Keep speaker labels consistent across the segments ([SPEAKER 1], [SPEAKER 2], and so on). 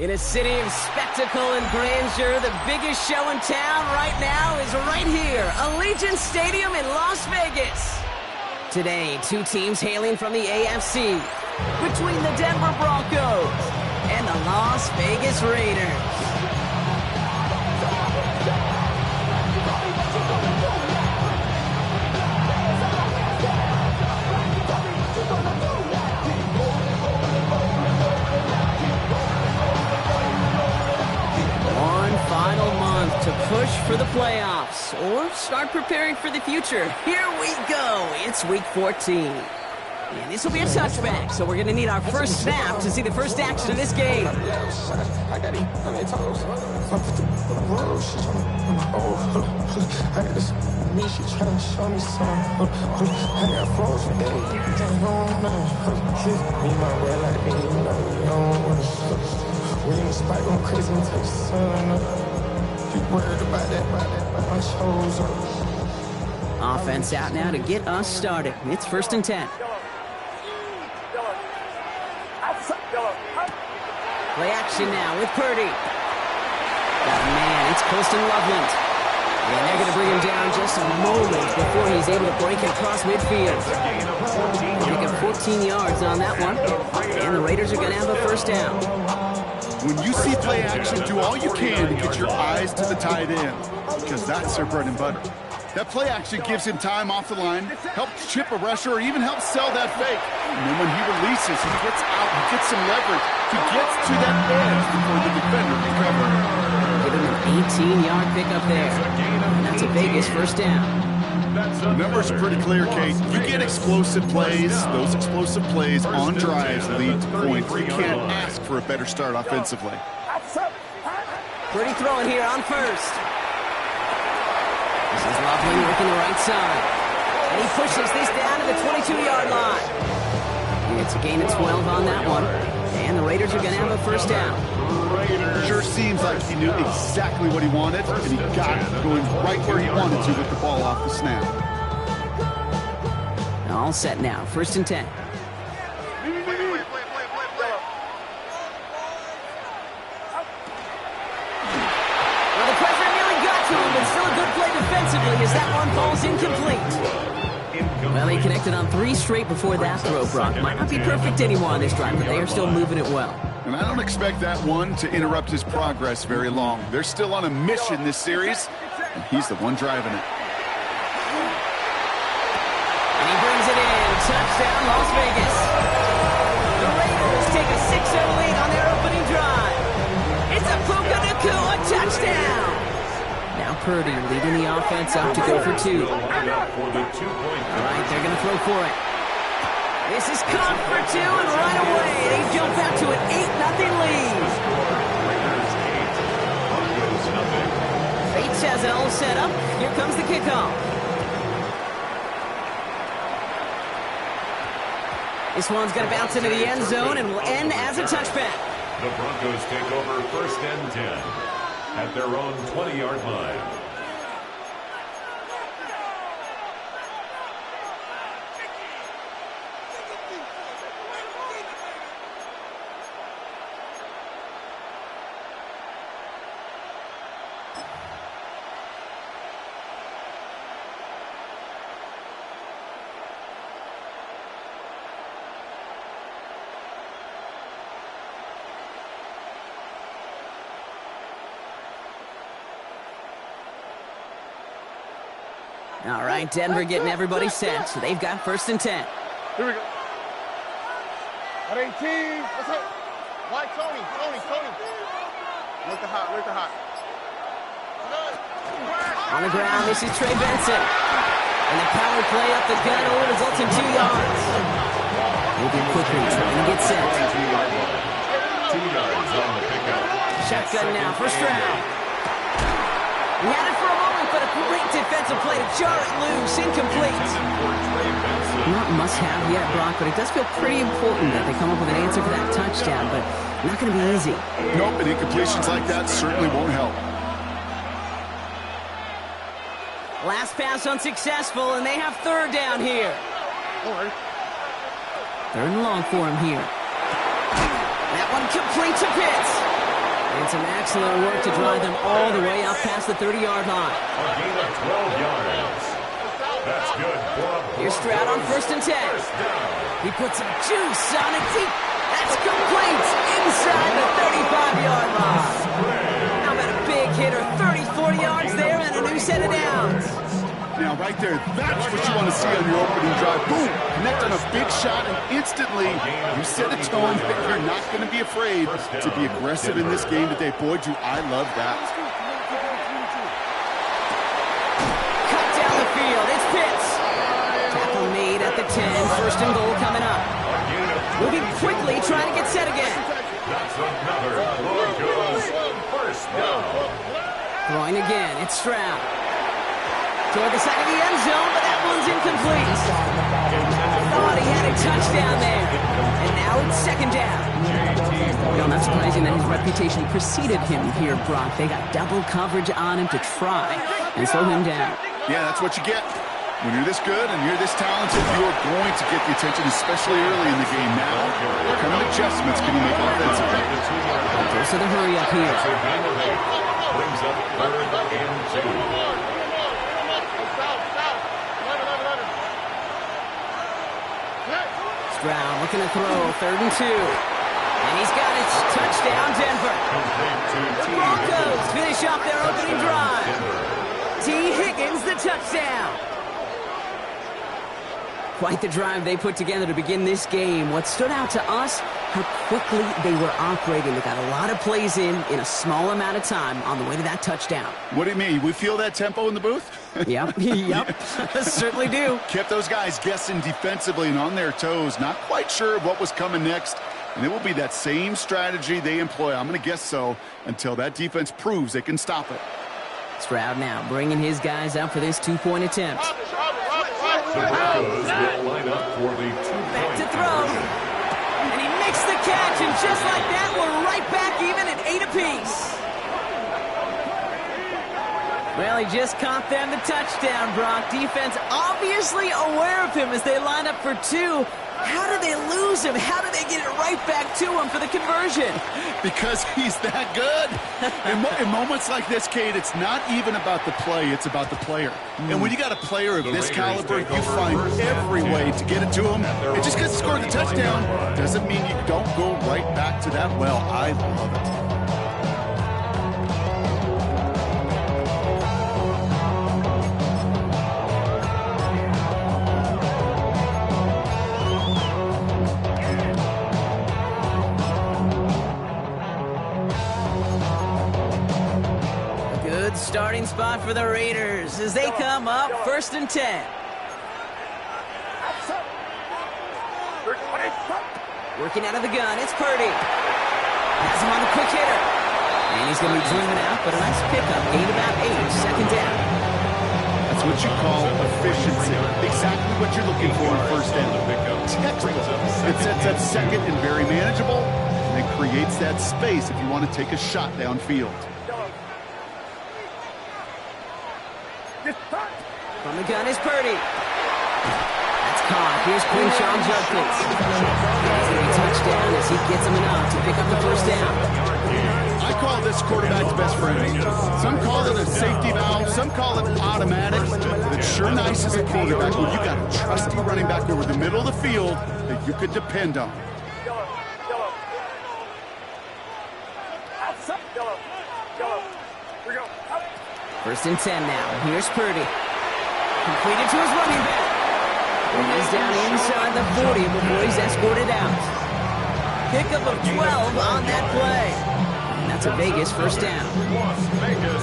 [SPEAKER 1] In a city of spectacle and grandeur, the biggest show in town right now is right here, Allegiant Stadium in Las Vegas. Today, two teams hailing from the AFC, between the Denver Broncos and the Las Vegas Raiders. To push for the playoffs or start preparing for the future. Here we go. It's week 14. And this will be a touchback, so we're going to need our first snap to see the first action of this game. Offense out now to get us started. It's 1st and 10. Play action now with Purdy. Oh man, it's Colston Loveland. And they're going to bring him down just a moment before he's able to break it across midfield. Pick up 14 yards on that one. And the Raiders are going to have a first down.
[SPEAKER 2] When you see play action, do all you can to get your eyes to the tight end, because that's their bread and butter. That play action gives him time off the line, helps chip a rusher, or even helps sell that fake. And then when he releases, he gets out, he gets some leverage. He gets to that edge before the defender can cover.
[SPEAKER 1] Give him an 18-yard pickup there. And that's a Vegas first down.
[SPEAKER 2] The numbers are pretty clear, Kate. You get explosive plays. Those explosive plays on drives lead to points. You can't ask for a better start offensively.
[SPEAKER 1] Pretty throwing here on first. This is Loveland working the right side. And he pushes this down to the 22-yard line. It's a gain of 12 on that one. And the Raiders are going to have a first down.
[SPEAKER 2] Sure seems like he knew exactly what he wanted, and he got it going right where he wanted to with the ball off the snap.
[SPEAKER 1] All set now. 1st and 10. Well, the pressure nearly got to him, but still a good play defensively as that one falls incomplete. Well, he connected on 3 straight before that throw, Brock. Might not be perfect anymore on this drive, but they are still moving it well.
[SPEAKER 2] And I don't expect that one to interrupt his progress very long. They're still on a mission this series, and he's the one driving it.
[SPEAKER 1] And he brings it in. Touchdown, Las Vegas. The Raiders take a 6-0 lead on their opening drive. It's a Puka Nacua touchdown. Now Purdy leading the offense up to go for 2. All right, they're going to throw for it. This is caught for 2, and right away they jump out to an 8-0 lead. Bates has it all set up. Here comes the kickoff. This one's going to bounce into the end zone and will end as a touchback.
[SPEAKER 3] The Broncos take over 1st and 10 at their own 20-yard line.
[SPEAKER 1] All right, Denver getting everybody set, so they've got 1st and 10.
[SPEAKER 4] Here we go. At 18, let's go. White, Tony. Look the hot.
[SPEAKER 1] On the ground, this is Trey Benson. And the power play up the gut over results in 2 yards. Moving quickly, trying to get set.
[SPEAKER 3] 2 yards on the pickup.
[SPEAKER 1] Shotgun now, first round. He had it for a moment, but a great defensive play to jar it loose, incomplete. Not must-have yet, Brock, but it does feel pretty important that they come up with an answer for that touchdown, but not going to be easy.
[SPEAKER 2] Nope, and incompletions like that certainly won't help.
[SPEAKER 1] Last pass unsuccessful, and they have 3rd down here. 3rd and long for him here. That one complete to Pitts. And some excellent work to drive them all the way up past the 30-yard line.
[SPEAKER 3] A gain of 12 yards. That's good.
[SPEAKER 1] Here's Stroud on 1st and 10. He puts some juice on it deep. That's complete inside the 35-yard line. How about a big hitter, 30, 40 yards there and a new set of downs.
[SPEAKER 2] Now, right there, that's what you want to see on your opening drive. Boom! Connect on a big shot, and instantly you set a tone that you're not going to be afraid to be aggressive in this game today. Boy, do I love that.
[SPEAKER 1] Cut down the field. It's Pitts. Tackle made at the 10. 1st and goal coming up. Moving quickly, trying to get set again.
[SPEAKER 3] That's another goes first down.
[SPEAKER 1] Throwing again. It's Stroud. Toward the side of the end zone, but that one's incomplete. Thought he had a touchdown there. And now it's 2nd down. Well, not surprising that his reputation preceded him here, Brock. They got double coverage on him to try and slow him down.
[SPEAKER 2] Yeah, that's what you get. When you're this good and you're this talented, you are going to get the attention, especially early in the game. Now, what kind of adjustments can you make offensively?
[SPEAKER 1] Dose of the hurry up here.
[SPEAKER 3] Brings up 3rd and 2.
[SPEAKER 1] Stroud looking to throw, 3rd and 2. And he's got it. Touchdown, Denver. The Broncos finish off their opening drive. T. Higgins, the touchdown. Quite the drive they put together to begin this game. What stood out to us, how quickly they were operating. They got a lot of plays in a small amount of time on the way to that touchdown.
[SPEAKER 2] What do you mean? We feel that tempo in the booth?
[SPEAKER 1] Yep, certainly do.
[SPEAKER 2] Kept those guys guessing defensively and on their toes, not quite sure of what was coming next. And it will be that same strategy they employ, I'm going to guess so, until that defense proves they can stop it.
[SPEAKER 1] Stroud now bringing his guys up for this 2-point attempt.
[SPEAKER 3] The Broncos will line up for the 2-point
[SPEAKER 1] Back to throw. And he makes the catch, and just like that, we're right back even at 8 apiece. Well, he just caught them the touchdown, Brock. Defense obviously aware of him as they line up for 2. How did they lose him? How did they get it right back to him for the conversion?
[SPEAKER 2] Because he's that good. In moments like this, Kate, it's not even about the play, it's about the player. And when you got a player of this caliber, you find every way to get it to him. And just because he scored the touchdown doesn't mean you don't go right back to that well. I love it.
[SPEAKER 1] Starting spot for the Raiders as they come up 1st and 10. Working out of the gun, it's Purdy. Has him on the quick hitter. And he's going to be driven out, but a nice pickup. Gain about 8, 2nd down.
[SPEAKER 2] That's what you call efficiency. Exactly what you're looking for in 1st down. Textbook. It sets up 2nd and very manageable, and it creates that space if you want to take a shot downfield.
[SPEAKER 1] From the gun is Purdy. That's caught. Here's Quinshawn Judkins. He's going to be touchdown as he gets him enough to pick up the 1st down.
[SPEAKER 2] I call this quarterback's best friend. Some call it a safety valve. Some call it automatic. But it's sure nice as a quarterback when you got a trusty running back over the middle of the field that you could depend on.
[SPEAKER 1] 1st and 10 now. Here's Purdy. Completed to his running back. He's down inside the 40 before he's escorted out. Pickup of 12 on that play. And that's a Vegas 1st down.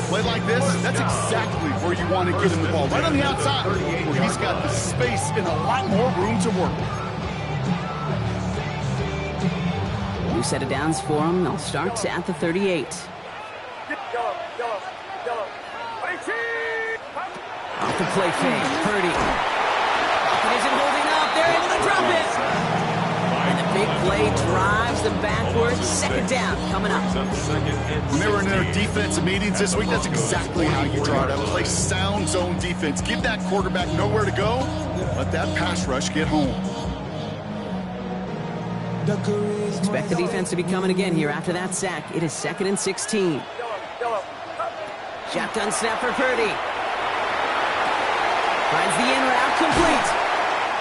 [SPEAKER 2] Play like this, that's exactly where you want to get him the ball. Right on the outside, where he's got the space and a lot more room to work.
[SPEAKER 1] New set of downs for him. They'll start at the 38. Off the play fake, Purdy. Pocket isn't holding up. They're able to drop it. And the big play drives them backwards. 2nd down coming up.
[SPEAKER 2] When they were in their defensive meetings this week, that's exactly how you draw it up. Play sound zone defense. Give that quarterback nowhere to go. Let that pass rush get home.
[SPEAKER 1] Expect the defense to be coming again here after that sack. It is 2nd and 16. Shotgun snap for Purdy. Finds the in route complete.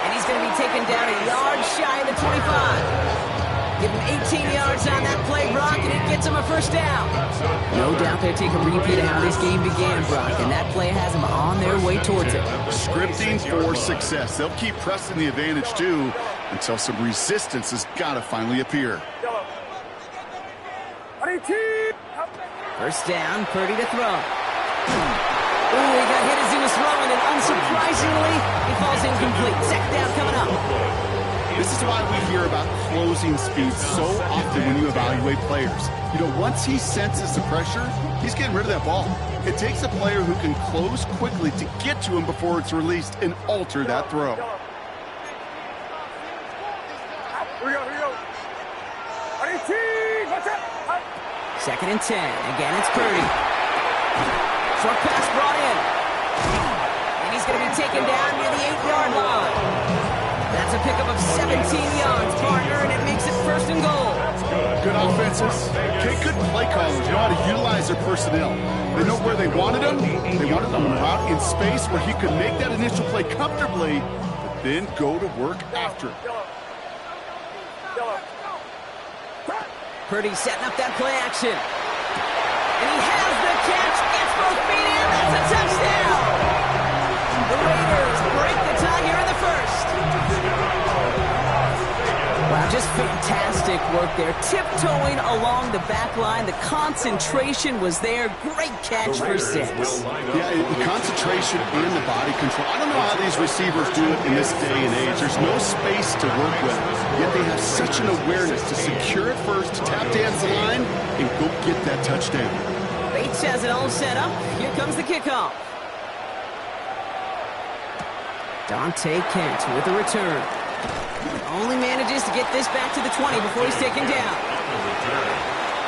[SPEAKER 1] And he's going to be taken down a yard shy of the 25. Give him 18 yards on that play, Brock, and it gets him a first down. No doubt they'll take a repeat of how this game began, Brock, and that play has them on their way towards it.
[SPEAKER 2] Scripting for success. They'll keep pressing the advantage, too, until some resistance has got to finally appear.
[SPEAKER 1] First down, Purdy to throw. Ooh, he got hit as he was throwing, and unsurprisingly, he falls incomplete. Second down coming up.
[SPEAKER 2] This is why we hear about closing speed so often when you evaluate players. You know, once he senses the pressure, he's getting rid of that ball. It takes a player who can close quickly to get to him before it's released and alter that throw.
[SPEAKER 4] Here we go. 18, watch out.
[SPEAKER 1] 2nd and 10. Again, it's Purdy. Short pass brought in. And he's going to be taken down near the 8-yard line. That's a pickup of 17 yards, partner, and it makes it 1st and goal.
[SPEAKER 2] Good offenses. Good play callers know how to utilize their personnel. They know where they wanted him. They wanted him out in space where he could make that initial play comfortably, but then go to work after it.
[SPEAKER 1] Purdy setting up that play action. And he has the catch. Gets both feet in. That's a touchdown. The Raiders break the tie here in the first. Wow, just fantastic work there. Tiptoeing along the back line. The concentration was there. Great catch for 6.
[SPEAKER 2] Yeah, the concentration and the body control. I don't know how these receivers do it in this day and age. There's no space to work with, yet they have such an awareness to secure it first, to tap dance the line, and go get that touchdown.
[SPEAKER 1] Bates has it all set up. Here comes the kickoff. Dante Kent with the return. Only manages to get this back to the 20 before he's taken down.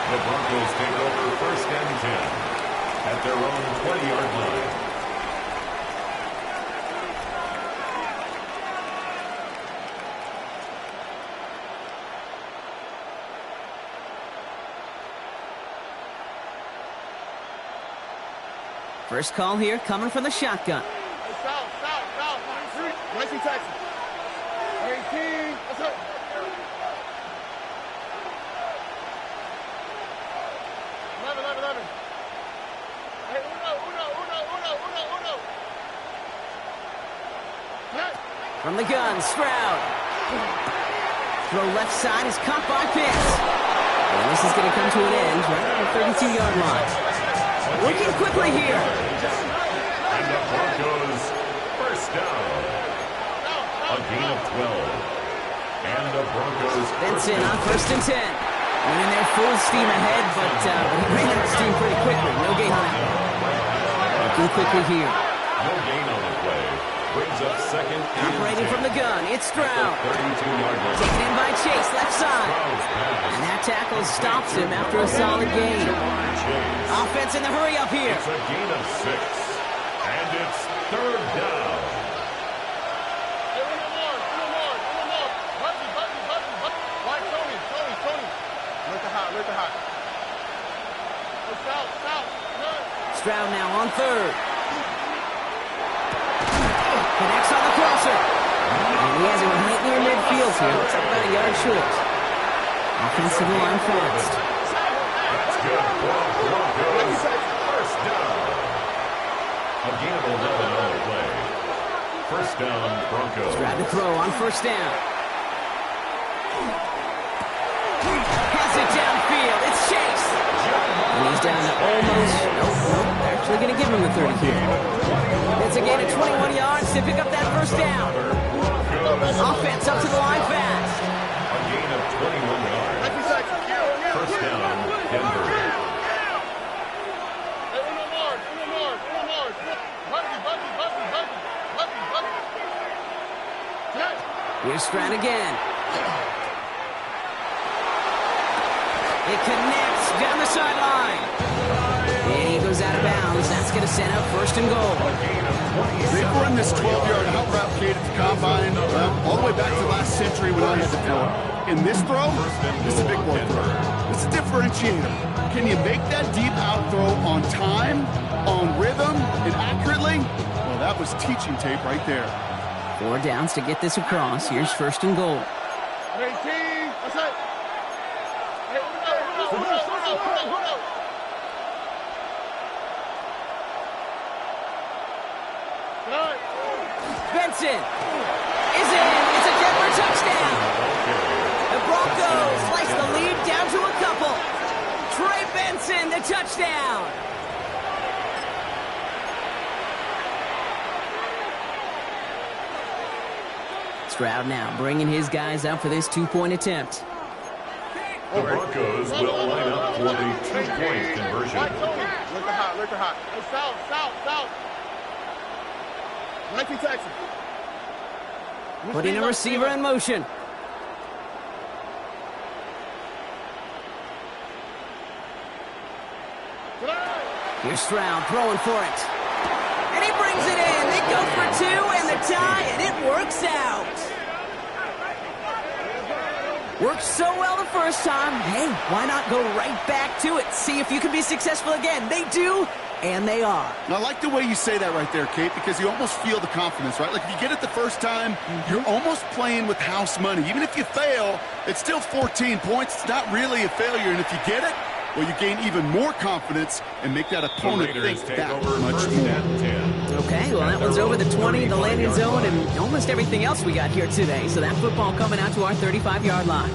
[SPEAKER 3] The Broncos take over 1st and 10 at their own 20-yard line.
[SPEAKER 1] First call here coming from the shotgun.
[SPEAKER 4] South. 19 Texas. 18, what's up? Eleven. Hey, uno.
[SPEAKER 1] From the gun, Stroud. Throw left side is caught by Pitts. And this is going to come to an end right at the 32-yard line. Looking quickly here.
[SPEAKER 3] And the Broncos first down. A gain of 12. And the Broncos...
[SPEAKER 1] Benson on 1st and 10. Running their full steam ahead, but he ran out of steam pretty quickly. No gain on that. Looking quickly here.
[SPEAKER 3] No gain on the play. Brings up 2nd and
[SPEAKER 1] Operating
[SPEAKER 3] 10.
[SPEAKER 1] from the gun, it's Stroud.
[SPEAKER 3] 32-yard line.
[SPEAKER 1] Taken in by Chase, left side. And that tackle stops him after a solid gain. Offense in the hurry up here.
[SPEAKER 3] It's a gain of 6. And it's 3rd down.
[SPEAKER 4] Let the hot.
[SPEAKER 1] Stroud now on 3rd. Connects on the crosser. And he has it right near midfield here. Looks like about a yard short. Offensive line fast.
[SPEAKER 3] That's good for the Broncos. First down. A gain of 11 on the play. First down, Broncos.
[SPEAKER 1] Stroud to throw on 1st down. Has it downfield. It's Chase. And he's down to almost... Nope. They're actually going to give him the 30 here. It's a gain of 21 yards to pick up that first down. Offense up to the line fast.
[SPEAKER 3] A gain of 21 yards. First down, Denver.
[SPEAKER 1] Here's Stroud again. It connects down the sideline. And he goes out of bounds. That's going to set up 1st and goal.
[SPEAKER 2] They've run this 12-yard out route, Kate, at the combine all the way back to last century when I had to throw it. in this throw, this is a big boy throw. It's a differentiator. Can you make that deep out throw on time, on rhythm, and accurately? Well, that was teaching tape right there.
[SPEAKER 1] 4 downs to get this across. Here's 1st and goal.
[SPEAKER 4] 18. That's it. Hey, hold up.
[SPEAKER 1] Benson is in. It's a Denver touchdown. The Broncos slice the lead down to a couple. Trey Benson, the touchdown. Stroud now bringing his guys up for this 2-point attempt.
[SPEAKER 3] The Broncos will line up for the 2-point conversion.
[SPEAKER 4] Look hot. Hey, south. 19 Texas.
[SPEAKER 1] Putting a receiver in motion. Here's Stroud throwing for it. And he brings it in. They go for 2 and the tie, and it works out. Worked so well the first time. Hey, why not go right back to it? See if you can be successful again. They do, and they are.
[SPEAKER 2] And I like the way you say that right there, Kate, because you almost feel the confidence, right? Like if you get it the first time, you're almost playing with house money. Even if you fail, it's still 14 points. It's not really a failure. And if you get it, well, you gain even more confidence and make that opponent think that much more.
[SPEAKER 1] Okay, well, that one's over the 20, the landing zone, and almost everything else we got here today. So that football coming out to our 35-yard line.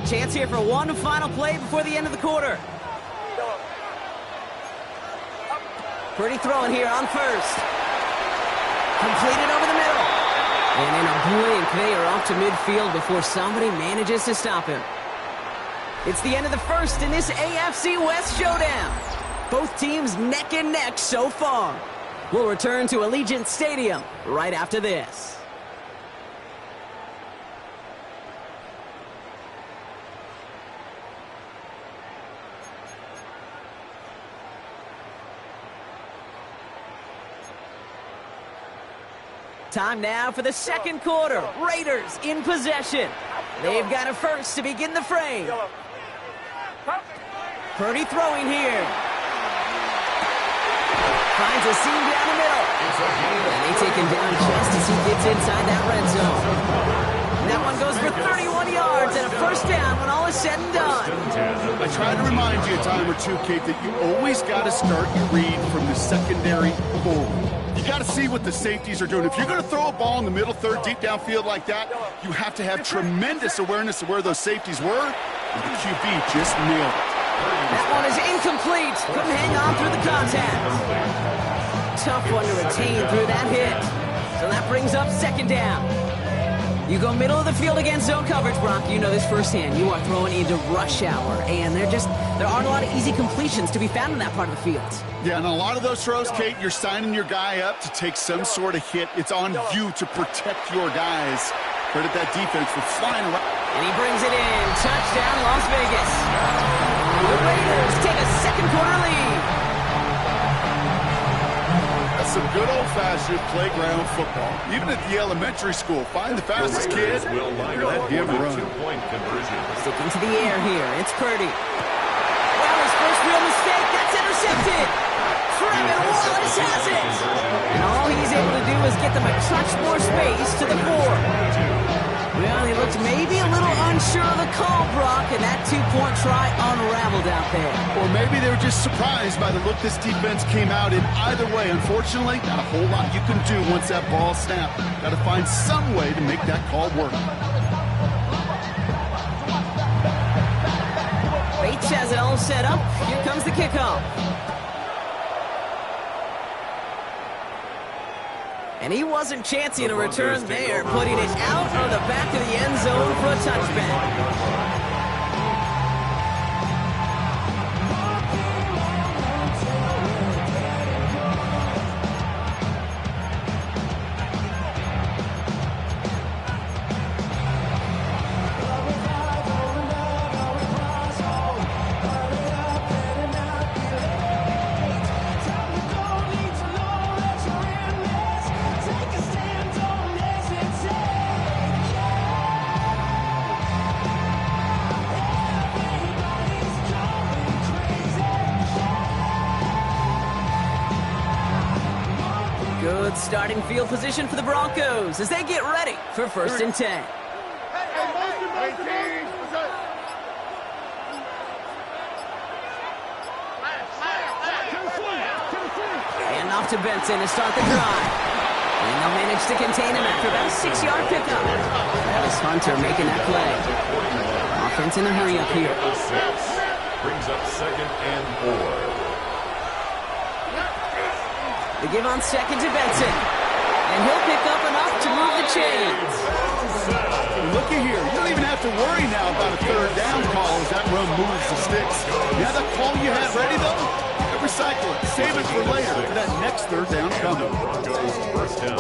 [SPEAKER 1] Chance here for one final play before the end of the quarter. Pretty throwing here on 1st. Completed over the middle. And in a blink, they are off to midfield before somebody manages to stop him. It's the end of the 1st in this AFC West showdown. Both teams neck and neck so far. We'll return to Allegiant Stadium right after this. Time now for the 2nd quarter. Raiders in possession. They've got a 1st to begin the frame. Purdy throwing here. Finds a seam down the middle. And they take him down just as he gets inside that red zone. That one goes for 31 yards and a 1st down when all is said and done.
[SPEAKER 2] I try to remind you a time or two, Kate, that you always got to start your read from the secondary forward. You got to see what the safeties are doing. If you're going to throw a ball in the middle third, deep downfield like that, you have to have tremendous awareness of where those safeties were, and the QB just nailed it.
[SPEAKER 1] That one is incomplete. Couldn't hang on through the contact. Tough one to retain through that hit. So that brings up 2nd down. You go middle of the field against zone coverage, Brock. You know this firsthand. You are throwing into rush hour, and there aren't a lot of easy completions to be found in that part of the field.
[SPEAKER 2] Yeah, and a lot of those throws, Kate, you're signing your guy up to take some sort of hit. It's on you to protect your guys. Credit that defense for flying around.
[SPEAKER 1] And he brings it in. Touchdown, Las Vegas. The Raiders take a 2nd quarter lead.
[SPEAKER 2] That's some good old-fashioned playground football. Even at the elementary school, find the fastest kid, let him run.
[SPEAKER 1] Sticking to the air here. It's Purdy. Well, his first real mistake. That's intercepted. Trevor Wallace has it. And all he's able to do is get them a touch more space to the 4. Well, he looked maybe a little unsure of the call, Brock, and that 2-point try unraveled out there.
[SPEAKER 2] Or maybe they were just surprised by the look this defense came out in. Either way, unfortunately, not a whole lot you can do once that ball snapped. Got to find some way to make that call work.
[SPEAKER 1] Bates has it all set up. Here comes the kickoff. And he wasn't chancing a return there, putting it out of the back of the end zone for a touchback. starting field position for the Broncos as they get ready for 1st and 10. And off to Benson to start the drive. And they'll manage to contain him after about a 6-yard pickup. Travis Hunter making that play. Offense in a hurry up here.
[SPEAKER 3] Brings up 2nd and 4.
[SPEAKER 1] They give on 2nd to Benson. And he'll pick up enough to move the chains.
[SPEAKER 2] Looky here. You don't even have to worry now about a 3rd down call as that run moves the sticks. Yeah, the call you had ready, though? Recycle it. Save it for later for that next 3rd down coming.
[SPEAKER 3] Broncos 1st down.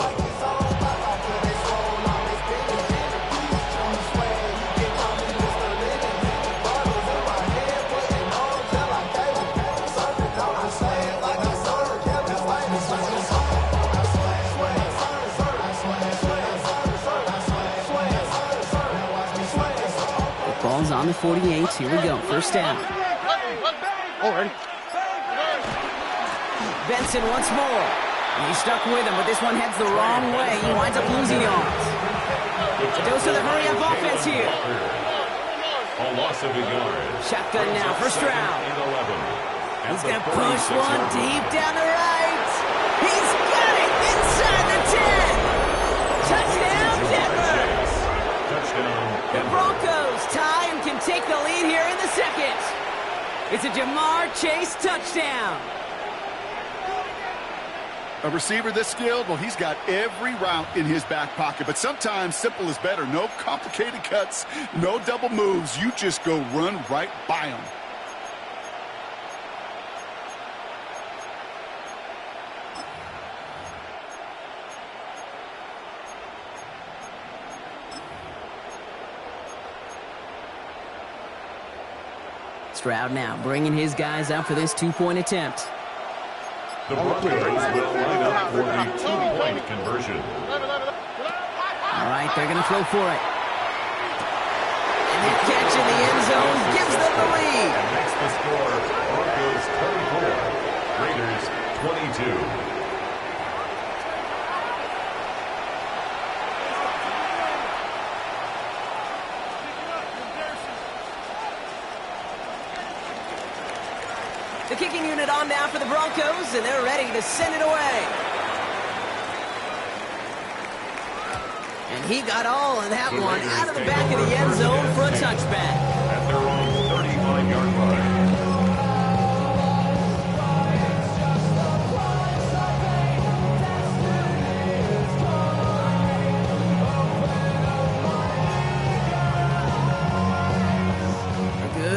[SPEAKER 1] The ball's on the 48. Here we go. 1st down.
[SPEAKER 4] Already.
[SPEAKER 1] Benson once more. He's stuck with him, but this one heads the wrong way. He winds up losing yards. Dose of the hurry-up offense here.
[SPEAKER 3] A loss of a yard.
[SPEAKER 1] Shotgun now, 1st round. He's going to push one deep down the right. He's got it inside the 10. Touchdown, Denver.
[SPEAKER 3] Touchdown,
[SPEAKER 1] The Broncos tie and can take the lead here in the 2nd. It's a Jamar Chase touchdown.
[SPEAKER 2] A receiver this skilled, well, he's got every route in his back pocket. But sometimes simple is better. No complicated cuts, no double moves. You just go run right by him.
[SPEAKER 1] Stroud now bringing his guys out for this 2-point attempt.
[SPEAKER 3] The Broncos will line up for the 2-point conversion.
[SPEAKER 1] All right, they're going to throw for it. And the catch in the end zone gives them the lead.
[SPEAKER 3] And makes the score Broncos 34, Raiders 22.
[SPEAKER 1] The kicking unit on now for the Broncos, and they're ready to send it away. And he got all of that one out of the back of the end zone for a touchback.
[SPEAKER 3] At their own 35-yard line.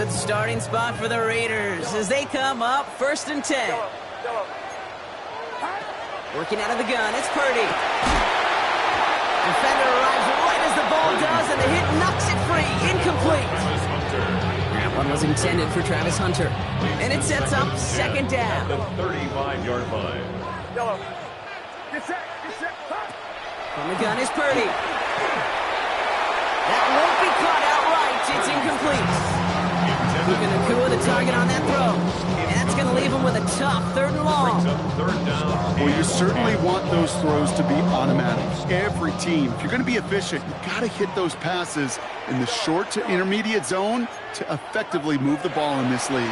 [SPEAKER 1] Starting spot for the Raiders as they come up 1st and 10. Working out of the gun, it's Purdy. Defender arrives right as the ball does, and the hit knocks it free. Incomplete. That one was intended for Travis Hunter. And it sets up 2nd down.
[SPEAKER 3] The 35-yard line.
[SPEAKER 1] From the gun is Purdy. That won't be caught outright. It's incomplete. Puka Nacua the target on that throw. And that's going to leave him with a tough 3rd and long.
[SPEAKER 2] Well, you certainly want those throws to be automatic. Every team, if you're going to be efficient, you've got to hit those passes in the short to intermediate zone to effectively move the ball in this league.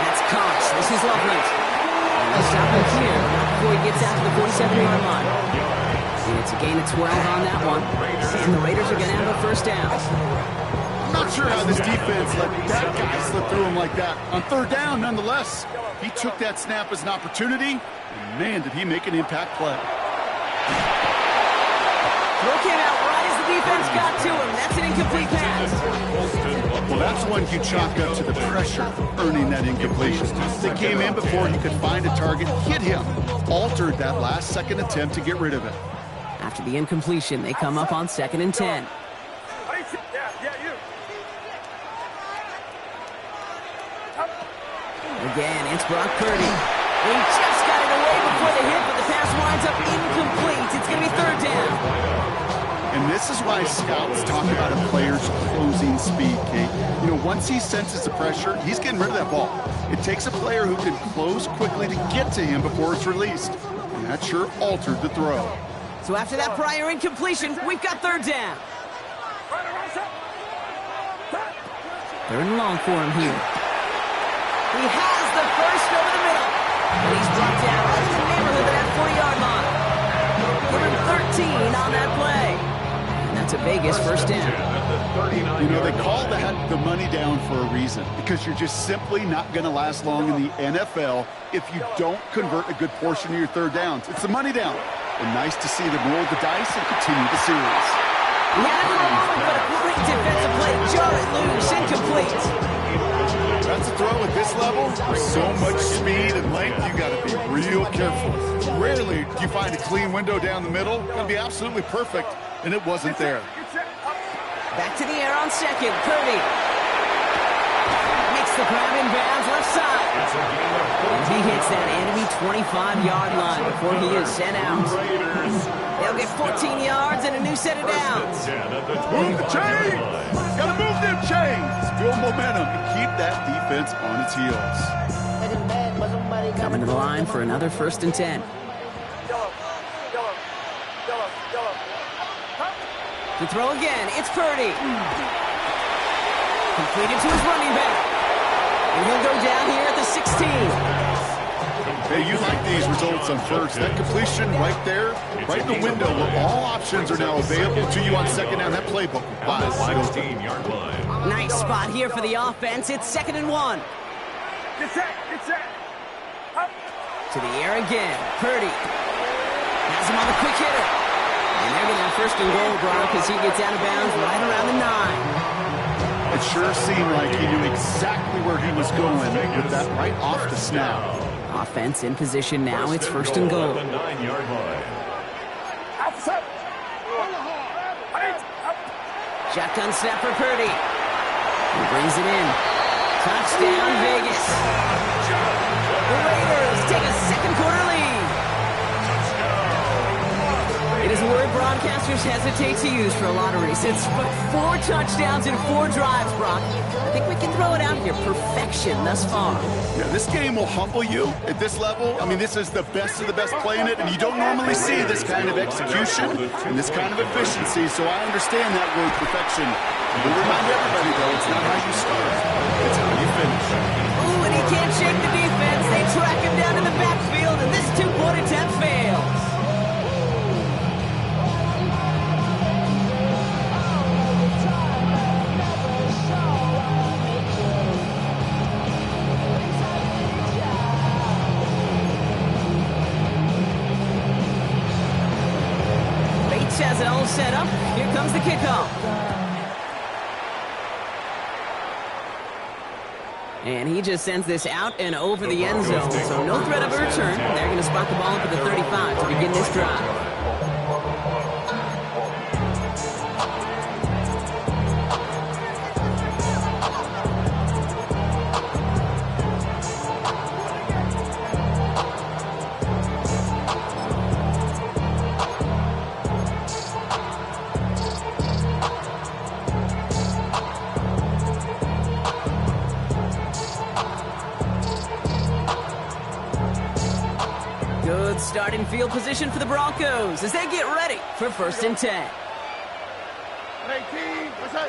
[SPEAKER 1] That's Cox. This is Loveland. And they'll stop him here before he gets out to the 47-yard line. And it's a gain of 12 on that one. And the Raiders are going to have a 1st down.
[SPEAKER 2] Not sure how this defense let that guy slip through him like that. On 3rd down, nonetheless, he took that snap as an opportunity, and man, did he make an impact play.
[SPEAKER 1] Throw came out right as the defense got to him. That's an incomplete pass.
[SPEAKER 2] Well, that's one you chalk up to the pressure earning that incompletion. They came in before he could find a target, hit him, altered that last-second attempt to get rid of it.
[SPEAKER 1] After the incompletion, they come up on 2nd and 10. Again, it's Brock Purdy. He just got it away before the hit, but the pass winds up incomplete. It's going to be 3rd down.
[SPEAKER 2] And this is why scouts talk about a player's closing speed, Kate. You know, once he senses the pressure, he's getting rid of that ball. It takes a player who can close quickly to get to him before it's released. And and that sure altered the throw.
[SPEAKER 1] So after that prior incompletion, we've got third down. Third and long for him here. He has the first over the middle. And he's brought down right in the neighborhood of that 40-yard line. Give him 13 on that play. And that's a Vegas first down.
[SPEAKER 2] You know, they call that the money down for a reason, because you're just simply not going to last long in the NFL if you don't convert a good portion of your third downs. It's the money down. And nice to see them roll the dice and continue the series.
[SPEAKER 1] He had a moment, but a great defensive play. Jar it loose, incomplete.
[SPEAKER 2] That's a throw at this level. With so much speed and length, you got to be real careful. Rarely do you find a clean window down the middle. It's going to be absolutely perfect, and it wasn't there.
[SPEAKER 1] Back to the air on second. Purdy makes the grab in bounds left side. And he hits that enemy 25-yard line before he is sent out. They'll get 14 yards and a new set of downs.
[SPEAKER 2] Move the chains! Gotta move them chains! Build momentum and keep that defense on its heels.
[SPEAKER 1] Coming to the line for another 1st and 10. To throw again, it's Purdy. Completed to his running back. And he'll go down here at the 16.
[SPEAKER 2] Hey, you like these results on first. That completion right there, right in the window where all options are now available to you on second down. That playbook wide open.
[SPEAKER 1] Nice spot here for the offense. It's 2nd and 1.
[SPEAKER 4] Get set.
[SPEAKER 1] To the air again. Purdy has him on the quick hitter. And they're going to have 1st and goal, Brock, as he gets out of bounds right around the 9.
[SPEAKER 2] It sure seemed like he knew exactly where he was going with that right off the snap.
[SPEAKER 1] Offense in position now. It's 1st and goal.
[SPEAKER 3] 9-yard line.
[SPEAKER 1] Shotgun snap for Purdy. He brings it in. Touchdown, Vegas. The Raiders take a second-quarter lead. It is a word broadcasters hesitate to use for a lottery. Since 4 touchdowns in 4 drives, Brock. I think we can throw it out here. Perfection thus far.
[SPEAKER 2] Yeah, this game will humble you at this level. I mean, this is the best of the best playing it, and you don't normally see this kind of execution and this kind of efficiency, so I understand that word perfection. We'll remind everybody, though, it's not how you start. It's how you finish.
[SPEAKER 1] Ooh, and he can't shake the defense. They track him down in the backfield, and this 2-point attempt fails. Has it all set up. Here comes the kickoff. And he just sends this out and over the end zone. So no threat of a return. They're going to spot the ball up at the 35 to begin this drive. Good start in field position for the Broncos as they get ready for 1st and 10.
[SPEAKER 4] 18. What's up?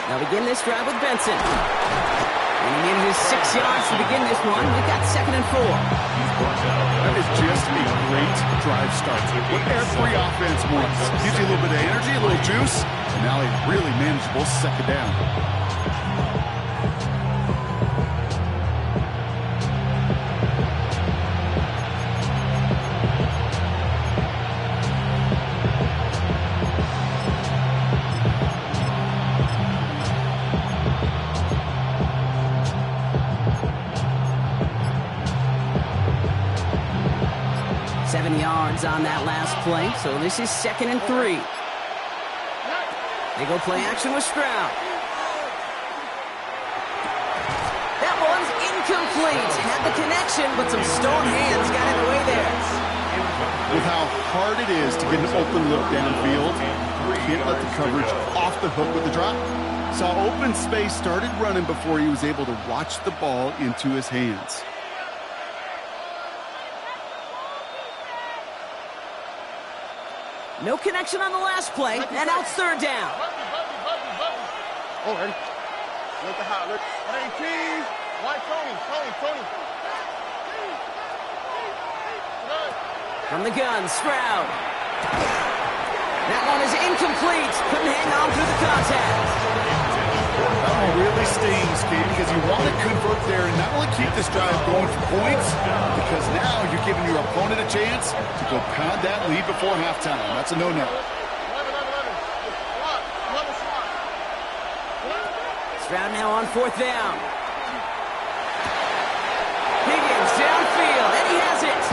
[SPEAKER 1] They'll begin this drive with Benson. And he needed his 6 yards to begin this one. We've got 2nd and 4.
[SPEAKER 2] That is just a great drive start. What every offense wants. Gives you a little bit of energy, a little juice, and now a really manageable 2nd down.
[SPEAKER 1] On that last play, so this is 2nd and 3. They go play action with Stroud. That one's incomplete. Had the connection, but some stone hands got in the way there.
[SPEAKER 2] With how hard it is to get an open look downfield, you can't let the coverage off the hook with the drop. Saw open space, started running before he was able to watch the ball into his hands.
[SPEAKER 1] No connection on the last play, and now it's third down.
[SPEAKER 4] Oh, ready? Look at how, look. 18. Why Tony?
[SPEAKER 1] From the gun, Stroud. That one is incomplete. Couldn't hang on through the contact.
[SPEAKER 2] That one really stings, Kate, because you want to convert there and not only keep this drive going for points, because now you're giving your opponent a chance to go pound that lead before halftime. That's a no-no.
[SPEAKER 1] Stroud now on fourth down. Higgins downfield, and he has it.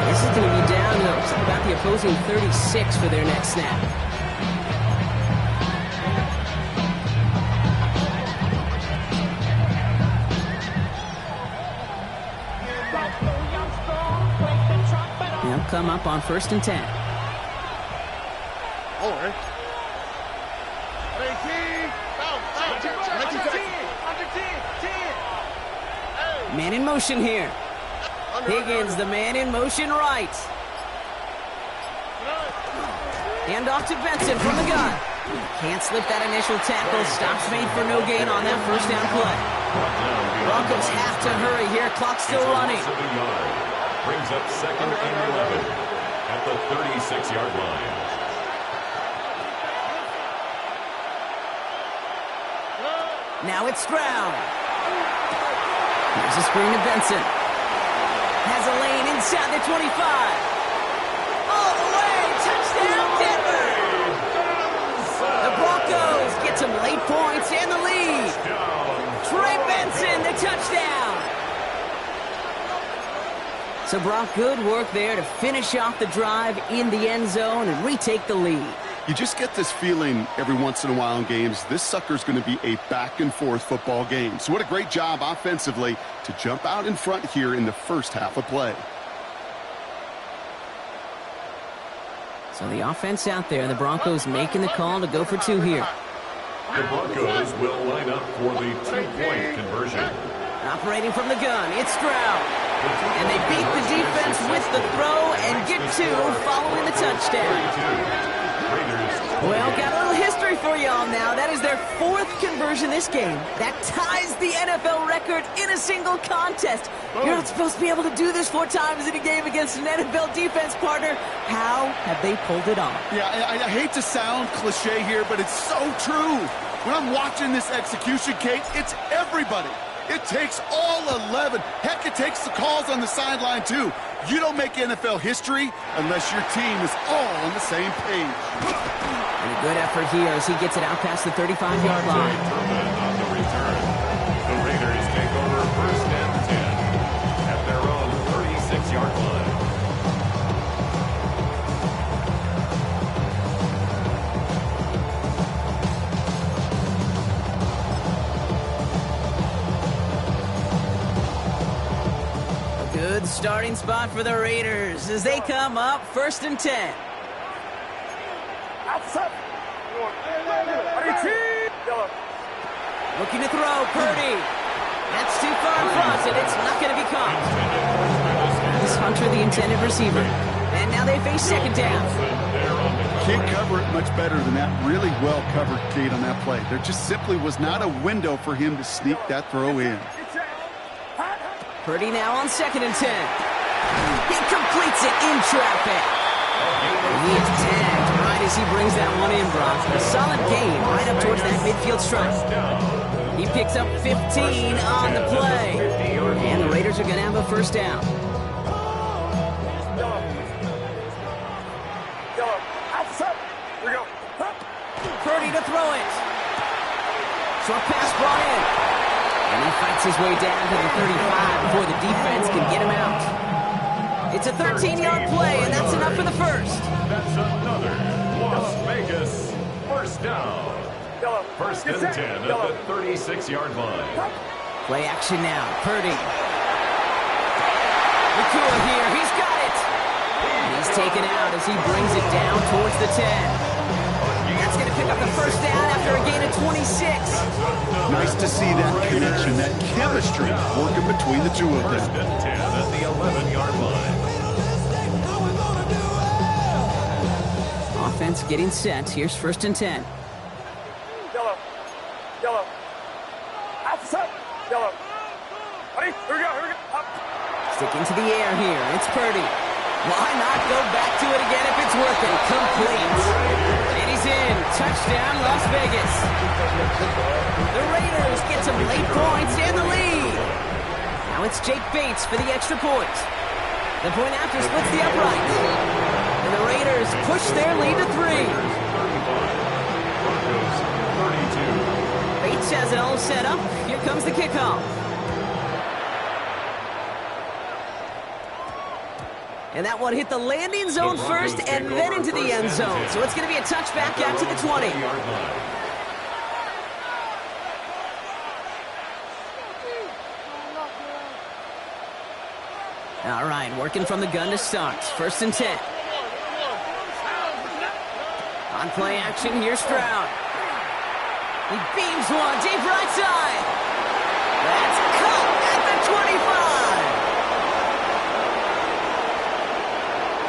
[SPEAKER 1] This is going to be down to about the opposing 36 for their next snap. They'll come up on 1st and 10.
[SPEAKER 4] Oh, right. 18.
[SPEAKER 1] Man in motion here. Higgins, the man in motion right. Hand off to Benson from the gun. Can't slip that initial tackle. Stops made for no gain on that first down play. Broncos have to hurry here. Clock's still running.
[SPEAKER 3] Brings up 2nd and 11 at the 36-yard line.
[SPEAKER 1] Now it's Stroud. Here's a screen to Benson. Has a lane inside the 25. All the way. Touchdown, Denver. The Broncos get some late points and the lead. Trey Benson, the touchdown. So, Brock, good work there to finish off the drive in the end zone and retake the lead.
[SPEAKER 2] You just get this feeling every once in a while in games, this sucker's going to be a back-and-forth football game. So what a great job offensively to jump out in front here in the first half of play.
[SPEAKER 1] So the offense out there, the Broncos making the call to go for 2 here.
[SPEAKER 3] The Broncos will line up for the 2-point conversion.
[SPEAKER 1] Operating from the gun, it's Stroud. And they beat the defense with the throw and get 2 following the touchdown. Well, got a little history for y'all now. That is their 4th conversion this game. That ties the NFL record in a single contest. You're not supposed to be able to do this 4 times in a game against an NFL defense partner. How have they pulled it off?
[SPEAKER 2] Yeah, I hate to sound cliche here, but it's so true. When I'm watching this execution, Kate, it's everybody. It takes all 11. Heck, it takes the calls on the sideline, too. You don't make NFL history unless your team is all on the same page.
[SPEAKER 1] And a good effort here as he gets it out past the 35-yard line.
[SPEAKER 3] On the return. The Raiders take over 1st and 10 at their own 36-yard line.
[SPEAKER 1] Good starting spot for the Raiders as they come up 1st and 10. Looking to throw, Purdy. That's too far in front, and it's not going to be caught. This Hunter, the intended receiver. And now they face 2nd down.
[SPEAKER 2] Can't cover it much better than that. Really well covered, Kate, on that play. There just simply was not a window for him to sneak that throw in.
[SPEAKER 1] Purdy now on 2nd and 10. He completes it in traffic. He is tagged right as he brings that one in, Brock. A solid gain right up towards that midfield stripe. He picks up 15 on the play. And the Raiders are going to have a 1st down. Purdy to throw it. Short pass brought in. And he fights his way down to the 35 before the defense can get him out. It's a 13-yard play, and that's enough for the first.
[SPEAKER 3] That's another Las Vegas 1st down. 1st and 10 at the 36-yard line.
[SPEAKER 1] Play action now. Purdy. Nakua here. He's got it. And he's taken out as he brings it down towards the 10. That's going to pick up the first down after a gain of 26.
[SPEAKER 2] Nice to see that connection, that chemistry working between the two of them.
[SPEAKER 3] First and 10 at the 11-yard line.
[SPEAKER 1] Offense getting set. Here's first and 10.
[SPEAKER 4] Yellow. Yellow. Outside. Yellow. Ready? Here we go. Here we go. Up.
[SPEAKER 1] Sticking to the air here. It's Purdy. Why not go back to it again if it's working? Complete. And he's in. Touchdown, Las Vegas. The Raiders get some late points and the lead. Now it's Jake Bates for the extra point. The point after splits the upright. And the Raiders push their lead to 3. Bates has it all set up. Here comes the kickoff. And that one hit the landing zone first and then into the end zone. So it's going to be a touchback out to the 20. All right, working from the gun to start. First and 10. On play action, here's Stroud. He beams one, deep right side. That's caught at the 25.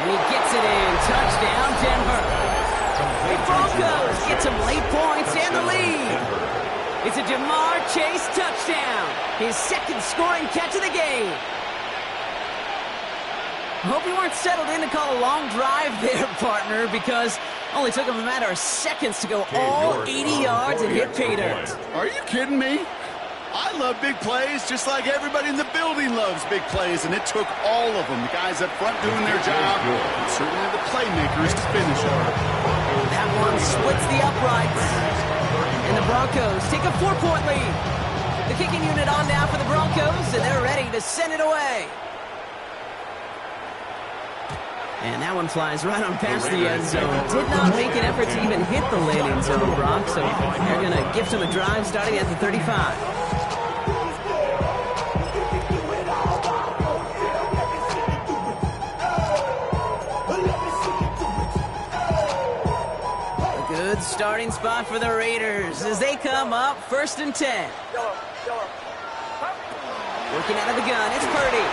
[SPEAKER 1] And he gets it in. Touchdown, Denver. The Broncos get some late points and the lead. It's a Jamar Chase touchdown. His second scoring catch of the game. Hope you weren't settled in to call a long drive there, partner, because only took him a matter of seconds to go all 80 yards and hit pay dirt.
[SPEAKER 2] Are you kidding me? I love big plays just like everybody in the building loves big plays, and it took all of them. The guys up front doing their job, and certainly the playmakers to finish it.
[SPEAKER 1] That one splits the uprights. And the Broncos take a 4-point lead. The kicking unit on now for the Broncos, and they're ready to send it away. And that one flies right on past the end zone. Did not make an effort to even hit the landing zone, Brock, so they're going to gift him a drive starting at the 35. A good starting spot for the Raiders as they come up first and 10. Working out of the gun, it's Purdy.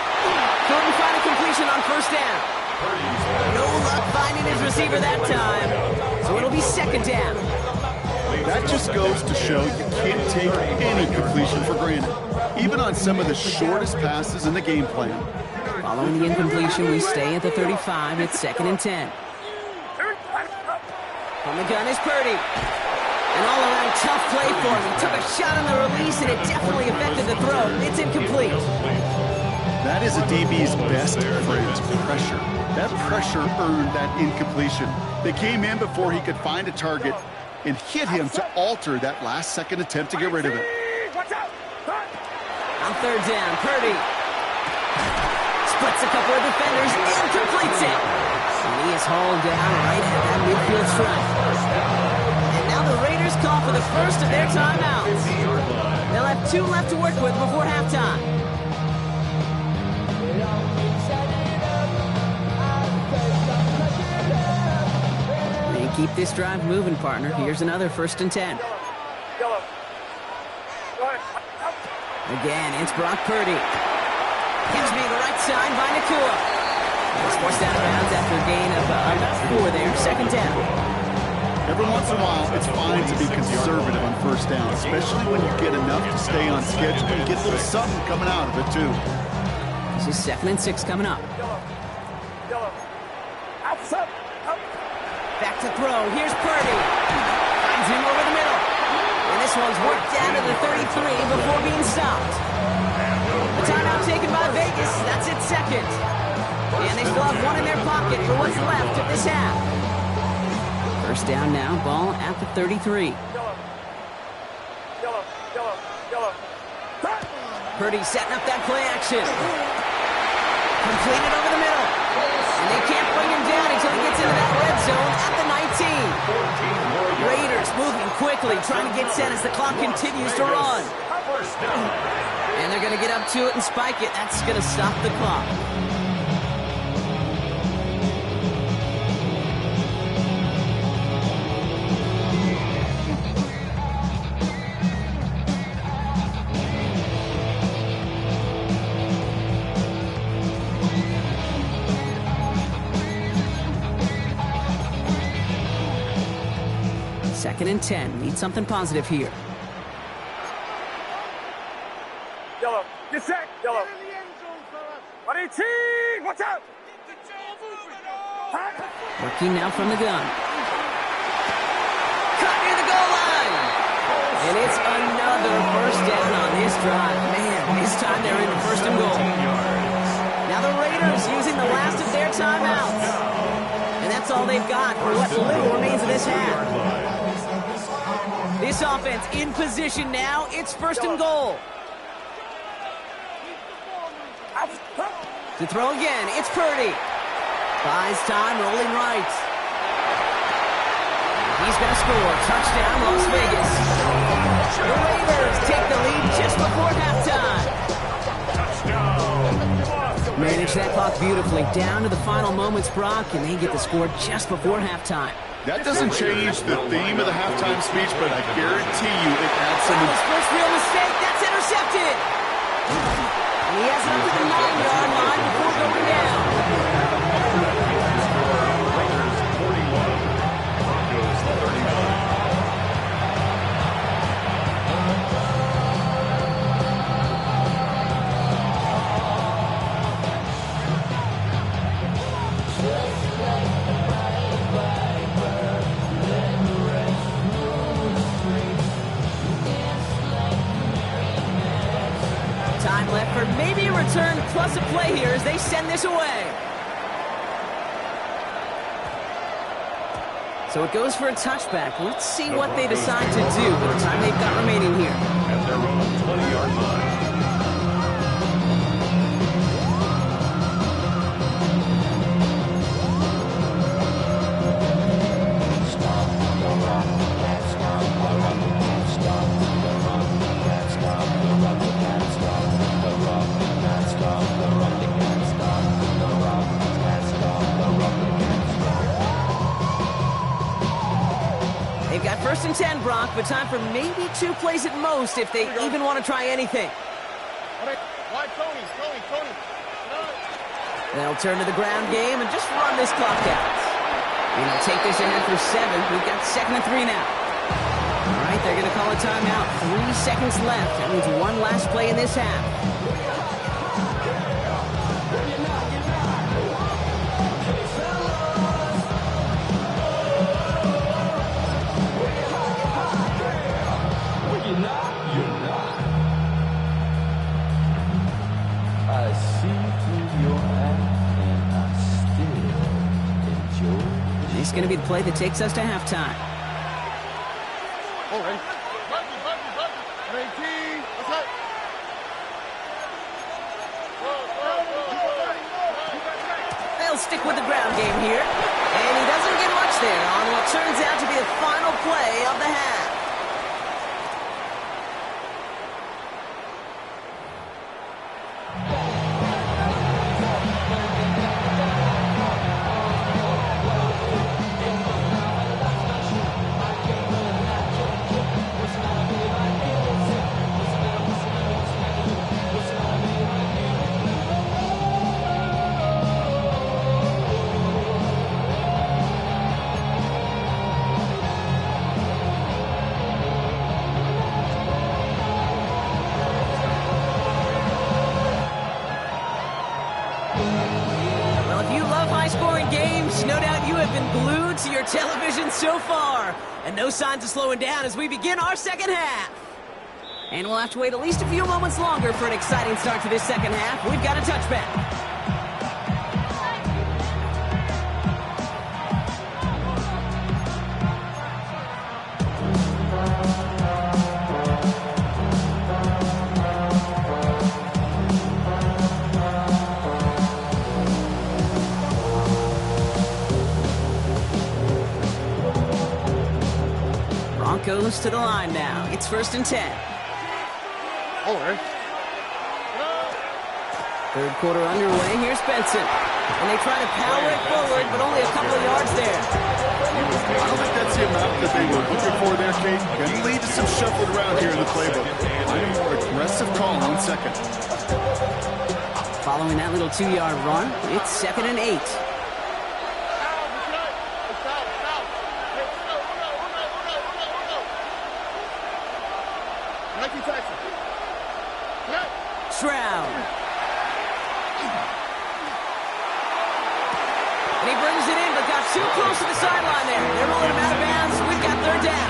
[SPEAKER 1] Couldn't find a completion on first down. No luck finding his receiver that time, so it'll be second down.
[SPEAKER 2] That just goes to show you can't take any completion for granted, even on some of the shortest passes in the game plan.
[SPEAKER 1] Following the incompletion, we stay at the 35. It's second and 10. From the gun is Purdy. An all-around tough play for him. He took a shot on the release, and it definitely affected the throw. It's incomplete.
[SPEAKER 2] That is a DB's best friend, pressure. That pressure earned that incompletion. They came in before he could find a target and hit him to alter that last-second attempt to get rid of it.
[SPEAKER 1] On third down, Purdy splits a couple of defenders and completes it. And he is hauled down right at that midfield stripe. And now the Raiders call for the first of their timeouts. They'll have 2 left to work with before halftime. Keep this drive moving, partner. Here's another first and 10. Again, it's Brock Purdy. Catch me to the right side by Nakua. He's forced out of bounds after a gain of about 4 there. Second down.
[SPEAKER 2] Every once in a while, it's fine to be conservative on first down, especially when you get enough to stay on schedule and get a little something coming out of it, too.
[SPEAKER 1] This is 2nd and 6 coming up. Back to throw. Here's Purdy. Finds him over the middle. And this one's worked down to the 33 before being stopped. The timeout taken by Vegas. That's its second. And they still have 1 in their pocket for what's left of this half. First down now. Ball at the 33. Purdy setting up that play action. Completed over the middle. And they can't bring him down until he gets into that red zone at the 19. Raiders moving quickly, trying to get set as the clock continues to run. And they're going to get up to it and spike it. That's going to stop the clock. 2nd and 10. Need something positive here.
[SPEAKER 5] Yellow. Get set. Yellow. 118. Watch out.
[SPEAKER 1] Working now from the gun. Cut near the goal line. And it's another first down on this drive. Man, this time they're in the 1st and goal. Now the Raiders using the last of their timeouts. And that's all they've got for what little remains of this half. This offense in position now. It's 1st and goal. To throw again, it's Purdy. Buys time, rolling right. He's going to score. Touchdown, Las Vegas. The Raiders take the lead just before halftime. Manage that clock beautifully. Down to the final moments, Brock, and they get the score just before halftime.
[SPEAKER 2] That doesn't change the theme of the halftime speech, but I guarantee you it adds some...
[SPEAKER 1] His first real mistake, that's intercepted. And he has it up to the 9-yard line before going down.
[SPEAKER 3] Raiders 41, Broncos 39.
[SPEAKER 1] Time left for maybe a return plus a play here as they send this away. So it goes for a touchback. Let's see what they decide to do with the time they've got remaining here.
[SPEAKER 3] At their own 20-yard line.
[SPEAKER 1] They've got 1st and 10, Brock, but time for maybe 2 plays at most if they even want to try anything.
[SPEAKER 4] Why, Tony?
[SPEAKER 1] They'll turn to the ground game and just run this clock out. And they'll take this in after 7. We've got 2nd and 3 now. All right, they're going to call a timeout. 3 seconds left. That means one last play in this half. This is going to be the play that takes us to halftime.
[SPEAKER 4] Oh, ready? 18. What's up?
[SPEAKER 1] They'll stick with the ground game here. And he doesn't get much there on what turns out to be the final play of the half. Well, if you love high-scoring games, no doubt you have been glued to your television so far. And no signs of slowing down as we begin our 2nd half. And we'll have to wait at least a few moments longer for an exciting start to this 2nd half. We've got a touchback. Broncos to the line now. It's 1st and 10.
[SPEAKER 4] Oh, ready?
[SPEAKER 1] 3rd quarter underway. Here's Benson. And they try to power it forward, but only a couple of yards there.
[SPEAKER 2] I don't think that's the amount that they were looking for there, Kate. Going to lead to some shuffling around here in the playbook. I need a more aggressive call in 1 second.
[SPEAKER 1] Following that little 2-yard run, it's 2nd and 8. down. And he brings it in, but got too close to the sideline there. They're rolling him out of bounds. We've got third down.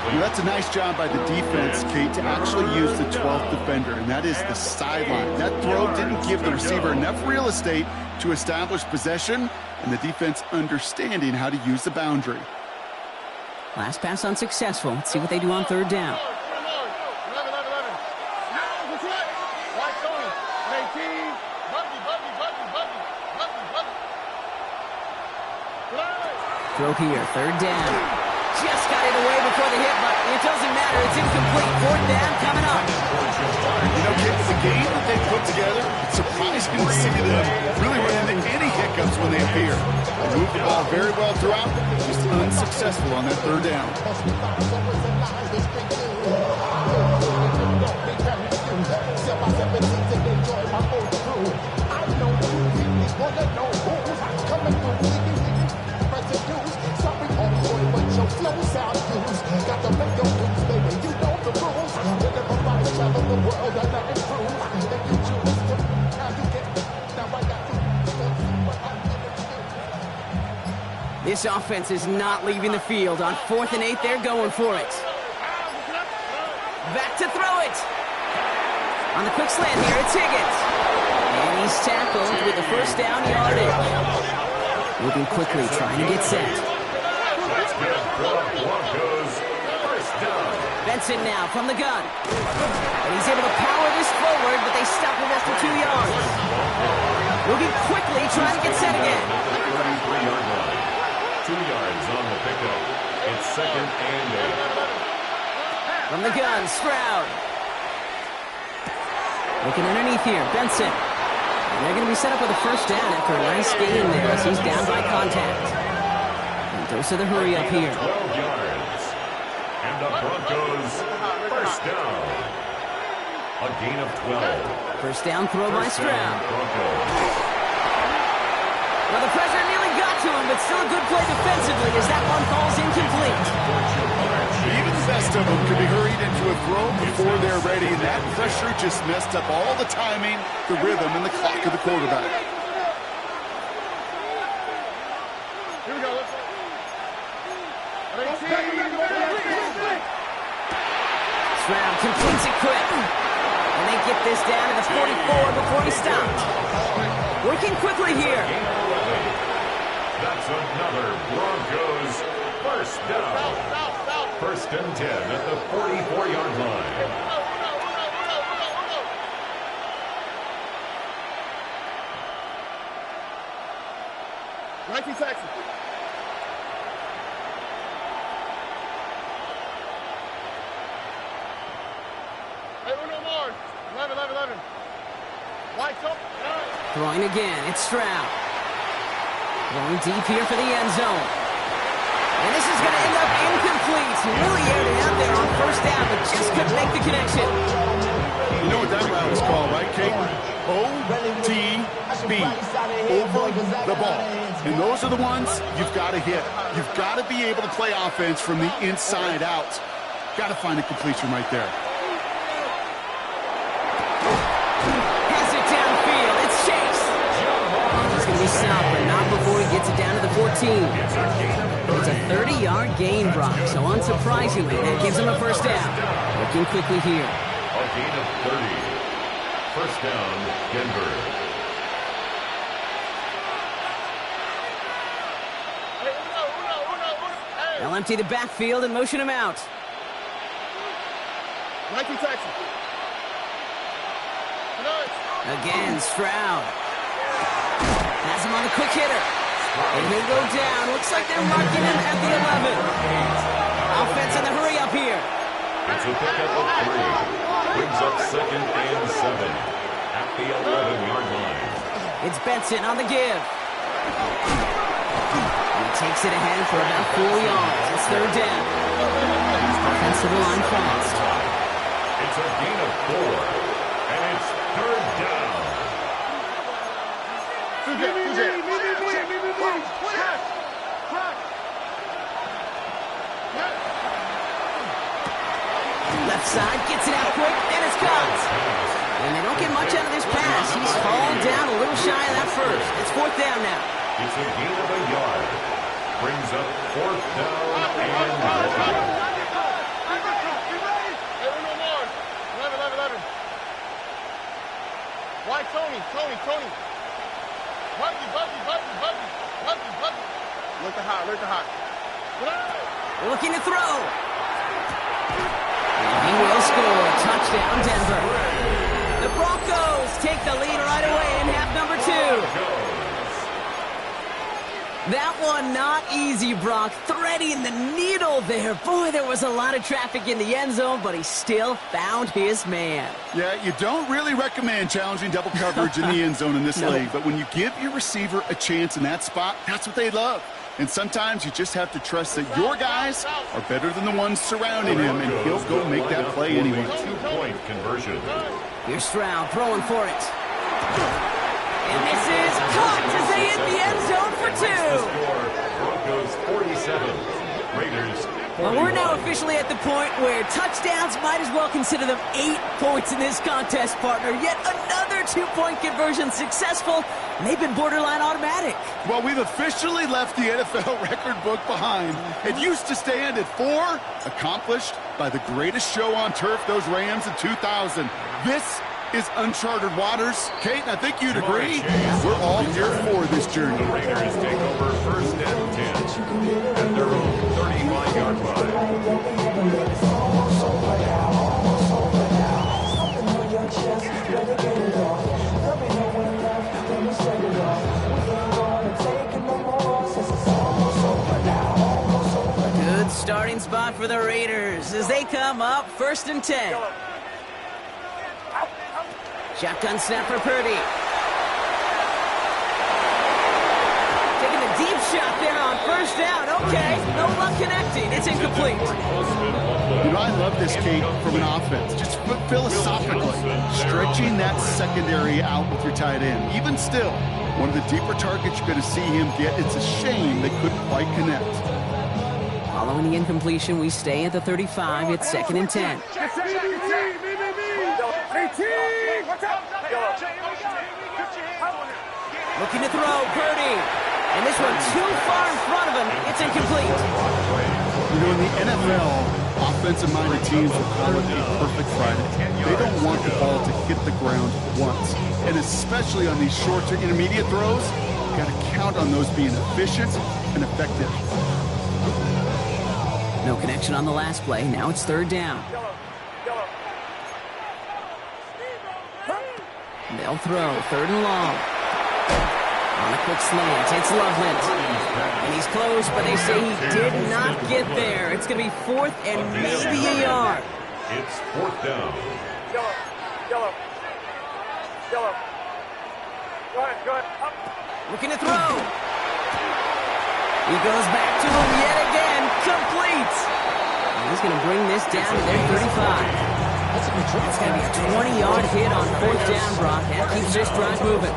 [SPEAKER 2] Well, that's a nice job by the defense, Kate, to actually use the 12th defender, and that is the sideline. That throw didn't give the receiver enough real estate to establish possession, and the defense understanding how to use the boundary.
[SPEAKER 1] Last pass unsuccessful. Let's see what they do on third down. Throw here, third down. Just got it away before the hit, but it doesn't matter. It's incomplete. Fourth down coming up.
[SPEAKER 2] You know, Kate, the game that they put together, it's surprising to see them really run into any hiccups when they appear. They moved the ball very well throughout, just unsuccessful on that third down.
[SPEAKER 1] This offense is not leaving the field. On 4th and 8, they're going for it. Back to throw it. On the quick slant here, it's Higgins. And he's tackled with the first down yardage. Moving quickly, trying to get set. Benson now from the gun. And he's able to power this forward, but they stop him after 2 yards. Moving quickly, trying to get set again.
[SPEAKER 3] 33-yard line. 2 yards on the pickup. It's 2nd and 8.
[SPEAKER 1] From the gun, Stroud. Looking underneath here, Benson. And they're going to be set up with a first down after a nice gain there as he's down by contact. And goes to the hurry up here.
[SPEAKER 3] 12 yards. And the Broncos first down. A gain of 12.
[SPEAKER 1] First down throw by Stroud.
[SPEAKER 3] Broncos.
[SPEAKER 1] Well, the pressure nearly got to him, but still a good play defensively as that one falls incomplete.
[SPEAKER 2] Even the best of them could be hurried into a throw before they're ready, and that pressure just messed up all the timing, the rhythm, and the clock of the quarterback.
[SPEAKER 4] Here we go.
[SPEAKER 1] Stroud completes it quick. And they get this down to the 44 before he stopped. Working quickly here.
[SPEAKER 3] That's another Broncos first down. First and 10 at the 44-yard line.
[SPEAKER 4] Texas. Hey, Uno more. 11. Lights up.
[SPEAKER 1] Throwing again, it's Stroud. Going deep here for the end zone. And this is going to end up incomplete. He really aired it out there on first down, but just couldn't make the connection.
[SPEAKER 2] You know what that route is called, right, Kate? O-T-B. Over the ball. And those are the ones you've got to hit. You've got to be able to play offense from the inside out. Got to find a completion right there.
[SPEAKER 1] Has it downfield. It's Chase. He's going to be stopped, but not before he gets it down to the 14. It's a 30-yard gain, Brock, so unsurprisingly, that gives him a first down. Looking quickly here.
[SPEAKER 3] A gain of 30. First down, Denver.
[SPEAKER 1] They'll empty the backfield and motion him out.
[SPEAKER 4] Texas.
[SPEAKER 1] Again, Stroud. Has him on the quick hitter. And he'll go down. Looks like they're marking him at the 11. Offense in the hurry up here.
[SPEAKER 3] It's a pickup of 3. Brings up 2nd and 7 at the 11-yard line.
[SPEAKER 1] It's Benson on the give. He takes it ahead for about 4 yards. It's third down. Offensive line fast.
[SPEAKER 3] It's a gain of 4. And it's third down. Left side, gets it out quick, and it's caught. And they don't get much
[SPEAKER 1] pass. He's fallen down a little shy of that first. It's fourth down now.
[SPEAKER 3] It's a gain of a yard. Brings up fourth down and
[SPEAKER 4] 11. Why Tony? Buggy. Look at hot.
[SPEAKER 1] Looking to throw. And he will score. Touchdown, Denver. The Broncos take the lead right away in half number 2. That one not easy, Brock. Threading the needle there. Boy, there was a lot of traffic in the end zone, but he still found his man.
[SPEAKER 2] Yeah, you don't really recommend challenging double coverage in the end zone in this league, but when you give your receiver a chance in that spot, that's what they love. And sometimes you just have to trust that your guys are better than the ones surrounding him, and he'll go make that play anyway.
[SPEAKER 3] 2-point conversion.
[SPEAKER 1] Here's Stroud throwing for it. And this is caught as they hit the end zone for 2.
[SPEAKER 3] Broncos 47, Raiders 41.
[SPEAKER 1] Well, we're now officially at the point where touchdowns might as well consider them 8 points in this contest, partner. Yet another 2-point conversion successful, and they've been borderline automatic.
[SPEAKER 2] Well, we've officially left the NFL record book behind. It used to stand at 4, accomplished by the greatest show on turf, those Rams in 2000. This is uncharted waters. Kate, I think you'd agree. We're all here for this journey.
[SPEAKER 3] The Raiders take over first and 10 at their own 35-yard line.
[SPEAKER 1] Good starting spot for the Raiders as they come up first and 10. Shotgun snap for Purdy. Taking a deep shot there on first down. Okay, no luck connecting. It's incomplete.
[SPEAKER 2] You know, I love this, Kate, from an offense. Just philosophically, stretching that secondary out with your tight end. Even still, one of the deeper targets you're going to see him get. It's a shame they couldn't quite connect.
[SPEAKER 1] Following the incompletion, we stay at the 35. It's second and 10. Looking to throw, Purdy. And this one too far in front of him. It's incomplete.
[SPEAKER 2] You know, in the NFL, offensive-minded teams will call it a perfect Friday. They don't want the ball to hit the ground once. And especially on these short to intermediate throws, you got to count on those being efficient and effective.
[SPEAKER 1] No connection on the last play. Now it's third down. They'll throw. Third and long. On a quick slant, it's Loveland. And he's close, but they say he did not get there. It's going to be fourth and maybe a yard.
[SPEAKER 3] It's fourth down.
[SPEAKER 5] Yellow. Go ahead. Up.
[SPEAKER 1] Looking to throw. He goes back to him yet again. Complete. And he's going to bring this down to their 35. It's going to be a 20-yard hit on fourth down, Brock. That keeps this drive moving.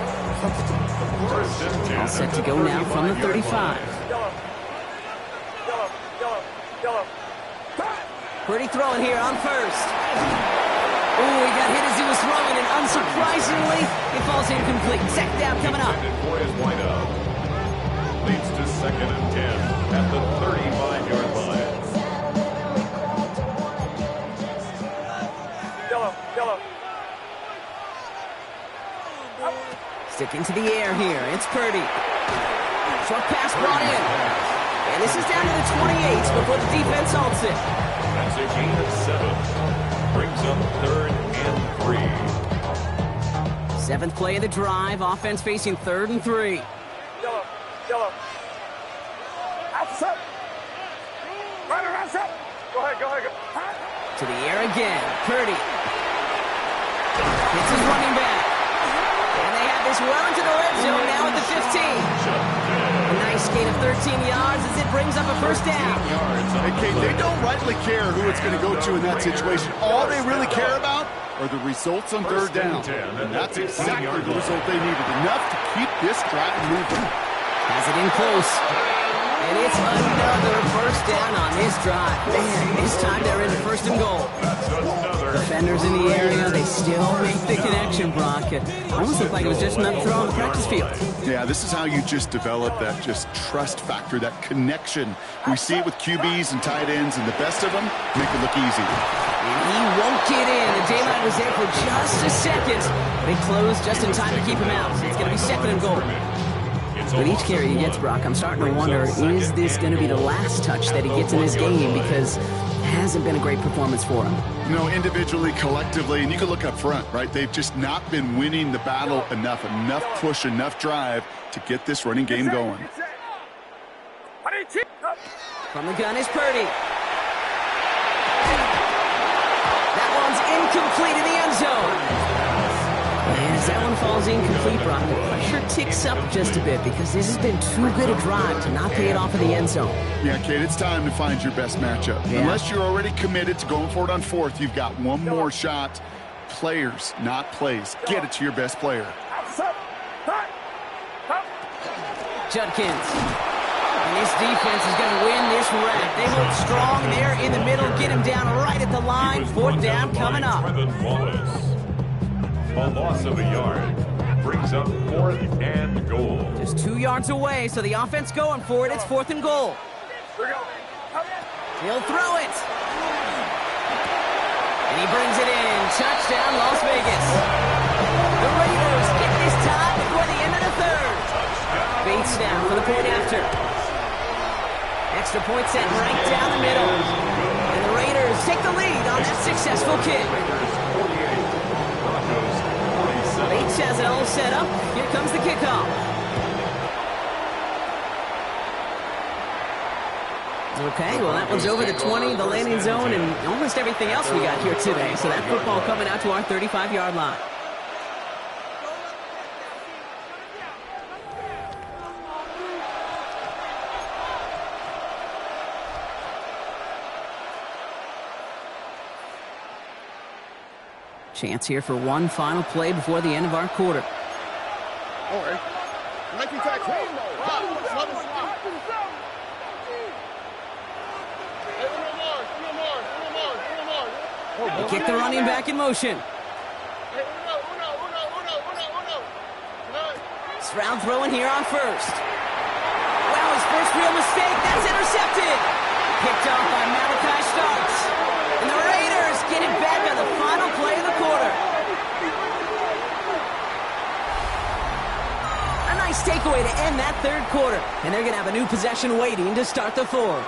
[SPEAKER 1] All set to go now from the 35.
[SPEAKER 5] Yellow.
[SPEAKER 1] Pretty throwing here on first. Ooh, he got hit as he was throwing, and unsurprisingly, it falls incomplete. Second down coming up.
[SPEAKER 3] Boy is wide out. Leads to second and 10 at the 35-yard line.
[SPEAKER 5] Yellow.
[SPEAKER 1] Sticking to the air here. It's Purdy. Short pass brought in. And this is down to the 28 before the defense halts it.
[SPEAKER 3] That's a gain of 7. Brings up third and 3.
[SPEAKER 1] Seventh play of the drive. Offense facing third and 3.
[SPEAKER 5] Yellow. Outside. Runner outside. Go ahead.
[SPEAKER 1] To the air again. Purdy. Hits his running back. And they have this well into the red zone now at the 15. A nice gain of 13 yards as it brings up a first down.
[SPEAKER 2] Hey, Kate, they don't rightly care who it's going to go to in that situation. All they really care about are the results on third down. And that's exactly the result they needed. Enough to keep this drive moving.
[SPEAKER 1] Has it in close. And it's another first down on this drive. Man, this time they're in first and goal.
[SPEAKER 3] That's another
[SPEAKER 1] Defenders in the area, they still make the connection, Brock. It almost looked like it was just another throw on the practice field.
[SPEAKER 2] Yeah, this is how you just develop that just trust factor, that connection. We see it with QBs and tight ends, and the best of them make it look easy.
[SPEAKER 1] And he won't get in. The daylight was there for just a second. They closed just in time to keep him out. It's going to be second and goal. With each carry he gets, Brock, I'm starting to wonder, is this going to be the last touch that he gets in this game? Because it hasn't been a great performance for him.
[SPEAKER 2] No, individually, collectively, and you can look up front, right? They've just not been winning the battle enough push, enough drive to get this running game going.
[SPEAKER 1] From the gun is Purdy. That one's incomplete in the end zone. And as that one falls incomplete, Brock, the pressure ticks up just a bit because this has been too good a drive to not pay it off in the end zone.
[SPEAKER 2] Yeah, Kate, it's time to find your best matchup. Yeah. Unless you're already committed to going for it on fourth, you've got one more shot. Players, not plays. Get it to your best player.
[SPEAKER 1] Judkins. And this defense is going to win this round. They hold strong there in the middle. Get him down right at the line. Fourth down coming up.
[SPEAKER 3] A loss of a yard brings up 4th and goal.
[SPEAKER 1] Just 2 yards away, so the offense going for it. It's 4th and goal. He'll throw it. And he brings it in. Touchdown, Las Vegas. The Raiders get this tie before the end of the third. Bates now for the point after. Extra point set right down the middle. And the Raiders take the lead on that successful kick. Bates has it all set up. Here comes the kickoff. Okay, well, that one's over the 20, the landing zone, and almost everything else we got here today. So that football coming out to our 35-yard line. Chance here for one final play before the end of our quarter.
[SPEAKER 4] All right. Nike tax.
[SPEAKER 1] They kick the running back in motion. Stroud throwing here on first. Wow, his first real mistake. That's intercepted. Picked off by Malachi Starks. And the Raiders get it back on the final play of the quarter. A nice takeaway to end that third quarter. And they're going to have a new possession waiting to start the fourth.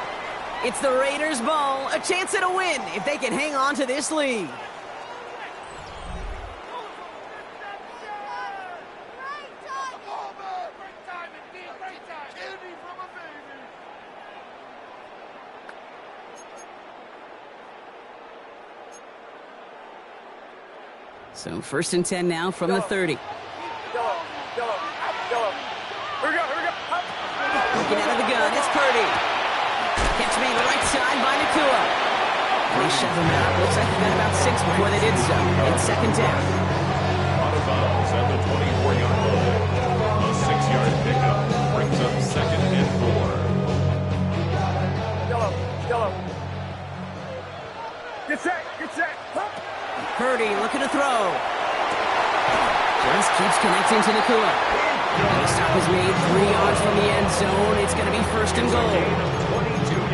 [SPEAKER 1] It's the Raiders' ball, a chance at a win if they can hang on to this lead. So 1st and 10 now from the 30.
[SPEAKER 5] Yellow. Here we go.
[SPEAKER 1] Looking out of the gun, it's Purdy. Catch made the right side by Nakua. They shove him out. Looks like they got about 6 before they did so. It's 2nd down.
[SPEAKER 3] Out of bounds at the 24-yard line. A 6-yard pickup brings up 2nd and 4.
[SPEAKER 5] Yellow. Get set.
[SPEAKER 1] Purdy looking to throw. Just keeps connecting to Nakua. The stop is made 3 yards from the end zone. It's going to be 1st and goal.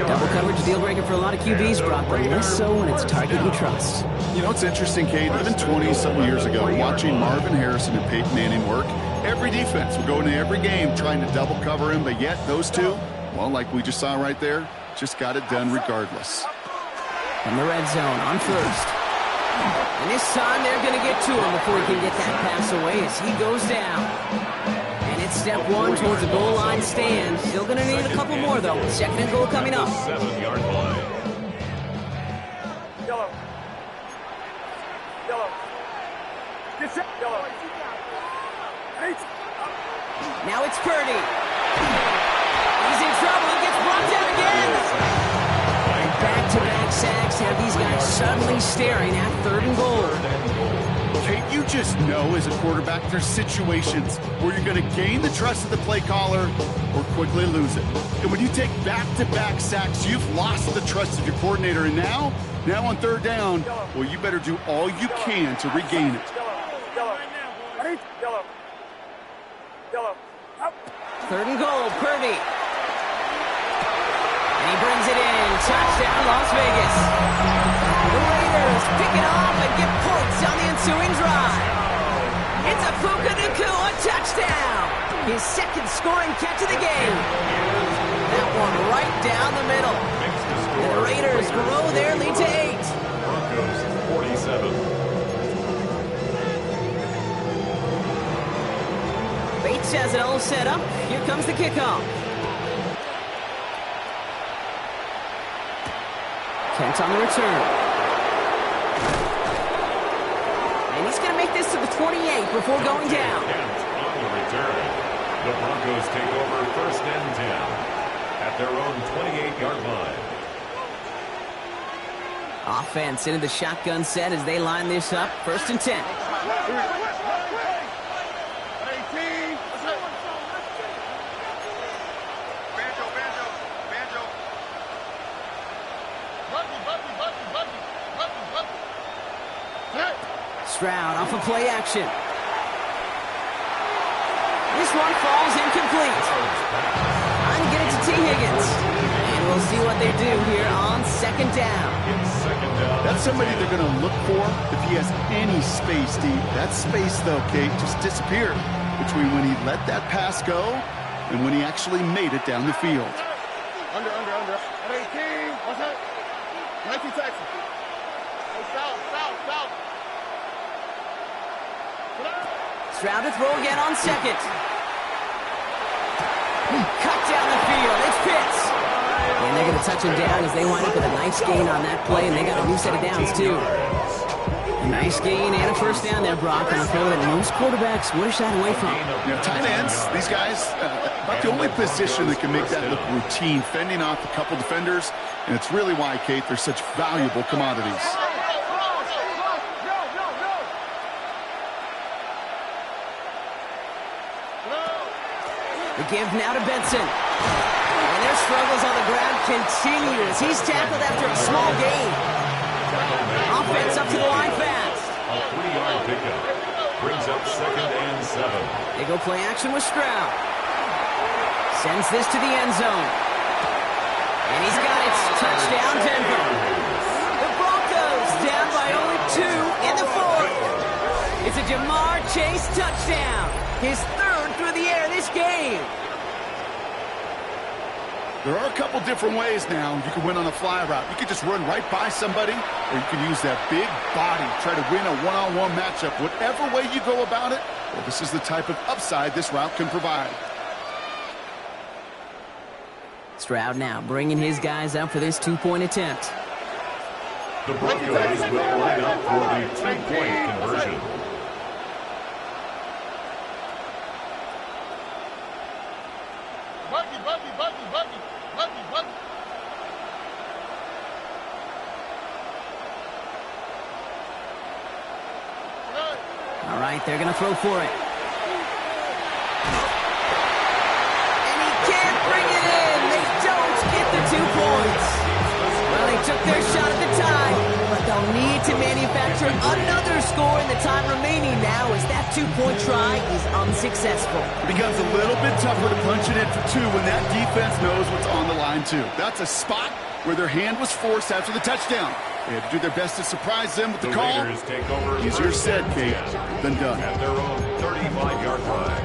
[SPEAKER 1] Double coverage deal breaker for a lot of QBs, Brock, but less so when it's target you trust.
[SPEAKER 2] You know, it's interesting, Kate, even 20-something years ago, watching Marvin Harrison and Peyton Manning work, every defense would go into every game trying to double cover him, but yet those two, well, like we just saw right there, just got it done regardless.
[SPEAKER 1] From the red zone on first. And this time they're going to get to him before he can get that pass away as he goes down. And it's step 1 towards the goal line stand. Still going to need a couple more, though. 2nd and goal coming up.
[SPEAKER 3] 7-yard line.
[SPEAKER 5] Yellow. Get set. Yellow.
[SPEAKER 1] Now it's Purdy. He's in trouble and gets brought down again. Back-to-back sacks have these guys suddenly staring at 3rd and goal.
[SPEAKER 2] Kate, you just know as a quarterback there's situations where you're going to gain the trust of the play caller or quickly lose it. And when you take back-to-back sacks, you've lost the trust of your coordinator. And now on third down, well, you better do all you can to regain it.
[SPEAKER 1] Third and goal, Purdy. And he brings it in. Touchdown, Las Vegas. The Raiders pick it off and get points on the ensuing drive. It's a Puka Nacua touchdown. His second scoring catch of the game. That one right down the middle. And the Raiders grow their lead to 8.
[SPEAKER 3] Broncos 47.
[SPEAKER 1] Bates has it all set up. Here comes the kickoff. Kent on the return. And he's going to make this to the 28 before going down.
[SPEAKER 3] Kent on the return. The Broncos take over first and 10 at their own 28-yard line.
[SPEAKER 1] Offense into the shotgun set as they line this up. First and 10. Stroud off of play action. This one falls incomplete. Trying to get it to T. Higgins. And we'll see what they do here on second down.
[SPEAKER 2] That's somebody they're going to look for if he has any space deep. That space, though, Kate, just disappeared between when he let that pass go and when he actually made it down the field.
[SPEAKER 4] Under. At 18. What's that? 19 Texas. Hey, south.
[SPEAKER 1] Stroud to throw again on second. Cut down the field. It's Pitts. And they're going to touch him down as they wind up with a nice gain on that play, and they got a new set of downs, too. A nice gain and a first down there, Brock, on a throw that most quarterbacks would have shot away from.
[SPEAKER 2] You know, tight ends, these guys, about the only position that can make that look routine, fending off a couple defenders, and it's really why, Kate, they're such valuable commodities.
[SPEAKER 1] The give now to Benson. And their struggles on the ground continue as he's tackled after a small gain. Offense up to the line fast.
[SPEAKER 3] A 3-yard pickup brings up second and 7.
[SPEAKER 1] They go play action with Stroud. Sends this to the end zone. And he's got it. Touchdown, Denver. The Broncos down by only 2 in the fourth. It's a Jamar Chase touchdown. His third through the air this game.
[SPEAKER 2] There are a couple different ways now. You can win on a fly route. You can just run right by somebody, or you can use that big body, try to win a one-on-one matchup. Whatever way you go about it, well, this is the type of upside this route can provide.
[SPEAKER 1] Stroud now bringing his guys up for this 2-point attempt.
[SPEAKER 3] The Broncos will line up for the 3-point conversion.
[SPEAKER 4] Buggy.
[SPEAKER 1] All right, they're going to throw for it. And he can't bring it in. They don't get the 2 points. Well, they took their shot at the tie, but they'll need to manufacture another score in the time remaining now as that 2-point try is unsuccessful.
[SPEAKER 2] It becomes a little bit tougher to punch it in for 2 when that defense knows what's on the line, too. That's a spot where their hand was forced after the touchdown. They had to do their best to surprise them with the call.
[SPEAKER 3] Raiders take over
[SPEAKER 2] Easier said, Kate, than done.
[SPEAKER 3] At their own 35-yard line.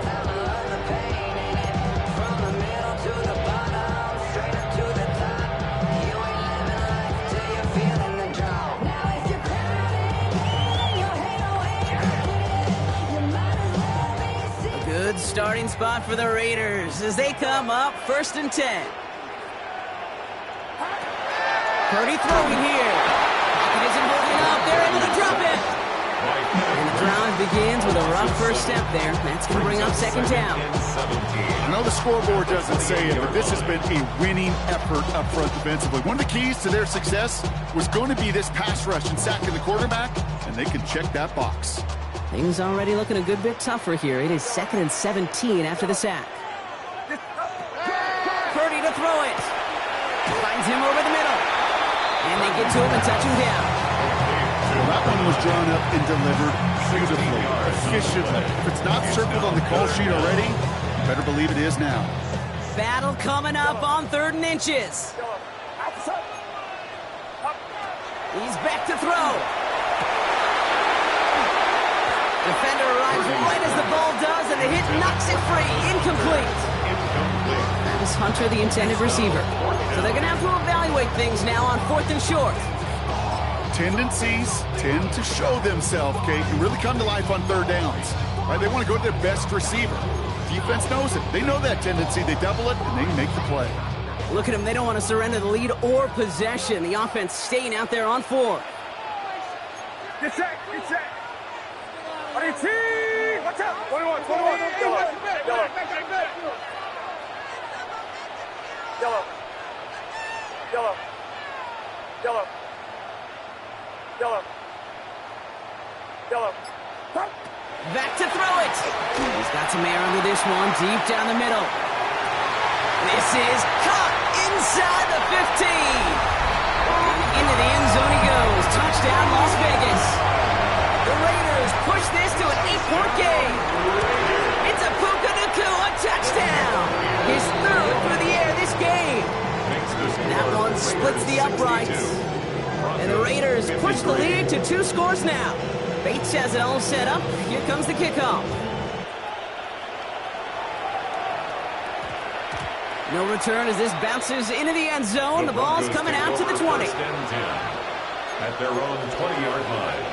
[SPEAKER 1] A good starting spot for the Raiders as they come up first and 10. Purdy throwing here. It isn't holding up. They're able to drop it. And the drive begins with a rough first step there. That's going to bring up second down.
[SPEAKER 2] I know the scoreboard doesn't say it, but this has been a winning effort up front defensively. One of the keys to their success was going to be this pass rush and sacking the quarterback, and they can check that box.
[SPEAKER 1] Things already looking a good bit tougher here. It is 2nd and 17 after the sack. Purdy to throw it. Finds him over the middle. And they get to him and touch him down.
[SPEAKER 2] Well, that one was drawn up and delivered beautifully, efficiently. If it's not circled on the call sheet already, you better believe it is now.
[SPEAKER 1] Battle coming up on 3rd and inches. He's back to throw. Defender arrives right as the ball does, and the hit knocks it free. Incomplete. That is Hunter, the intended receiver. So they're going to have to evaluate things now on 4th and short.
[SPEAKER 2] Tendencies tend to show themselves, Kate, and really come to life on 3rd downs. Right? They want to go to their best receiver. Defense knows it. They know that tendency. They double it, and they make the play.
[SPEAKER 1] Look at them. They don't want to surrender the lead or possession. The offense staying out there on 4.
[SPEAKER 5] Get set, get set. 18, watch out. 21, 21. Yellow. Yellow. Yellow. Yellow. Yellow. Yellow. Yellow.
[SPEAKER 1] Back to throw it. He's got some air under this one, deep down the middle. This is caught inside the 15. And into the end zone he goes. Touchdown, Las Vegas. The Raiders push this to an 8-point game. It's a Puka Nacua touchdown. His 3rd through the air this game. That one splits the uprights. And the Raiders push the lead to 2 scores now. Bates has it all set up. Here comes the kickoff. No return as this bounces into the end zone. The ball's coming out to the 20.
[SPEAKER 3] At their own 20-yard line.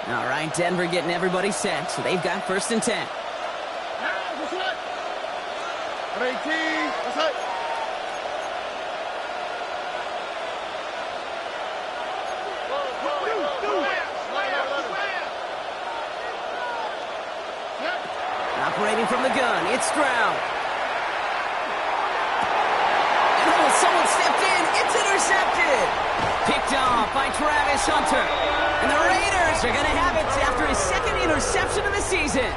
[SPEAKER 1] All right, Denver getting everybody set, so they've got 1st and 10.
[SPEAKER 4] 18, that's it.
[SPEAKER 1] Operating from the gun, it's Stroud. And oh, someone stepped in. It's intercepted. Picked off by Travis Hunter. And the Raiders are going to have it after his 2nd interception of the season.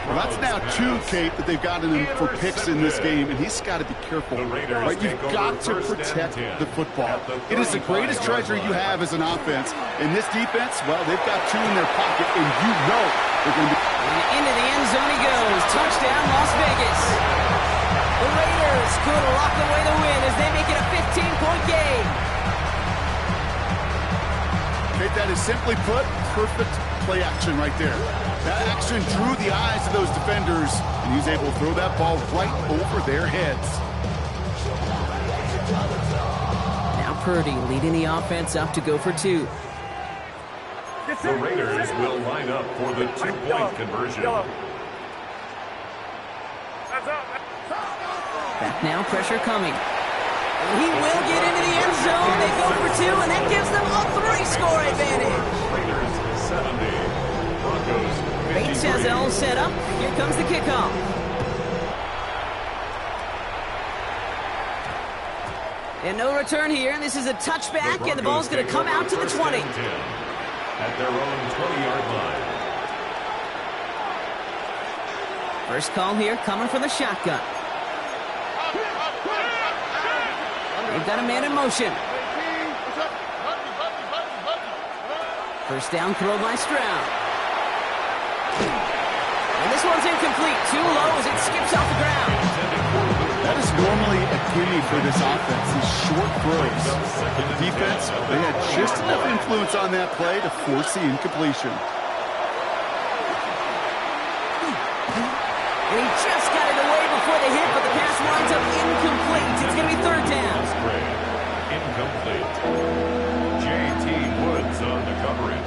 [SPEAKER 2] Well, that's now 2, Kate, that they've gotten him for picks in this game, and he's got to be careful. Right? You've got to protect the football. It is the greatest treasure you have as an offense. In this defense, well, they've got 2 in their pocket, and you know they're going to be...
[SPEAKER 1] And into the end zone he goes. Touchdown, Las Vegas. The Raiders could lock away the win as they make it a 15-point game.
[SPEAKER 2] Kate, that is simply put, perfect play action right there. That action drew the eyes of those defenders, and he was able to throw that ball right over their heads.
[SPEAKER 1] Now Purdy leading the offense up to go for 2.
[SPEAKER 3] The Raiders will line up for the 2-point conversion.
[SPEAKER 1] Back now, pressure coming. He will get into the end zone. They go for 2, and that gives them a 3-score advantage.
[SPEAKER 3] Raiders 70. Broncos 53.
[SPEAKER 1] Bates has it all set up. Here comes the kickoff. And no return here. This is a touchback, and the ball's going to come out to the 20.
[SPEAKER 3] At their own 20-yard line.
[SPEAKER 1] First call here coming from the shotgun. They've got a man in motion. First down throw by Stroud. And this one's incomplete. Too low as it skips off the ground.
[SPEAKER 2] That is normally a gimme for this offense, these short throws. But the defense, they had just enough influence on that play to force the incompletion.
[SPEAKER 1] And he just got it away before the hit, but the pass winds up incomplete. It's going to be 3rd down.
[SPEAKER 3] Incomplete. J.T. Woods on the coverage.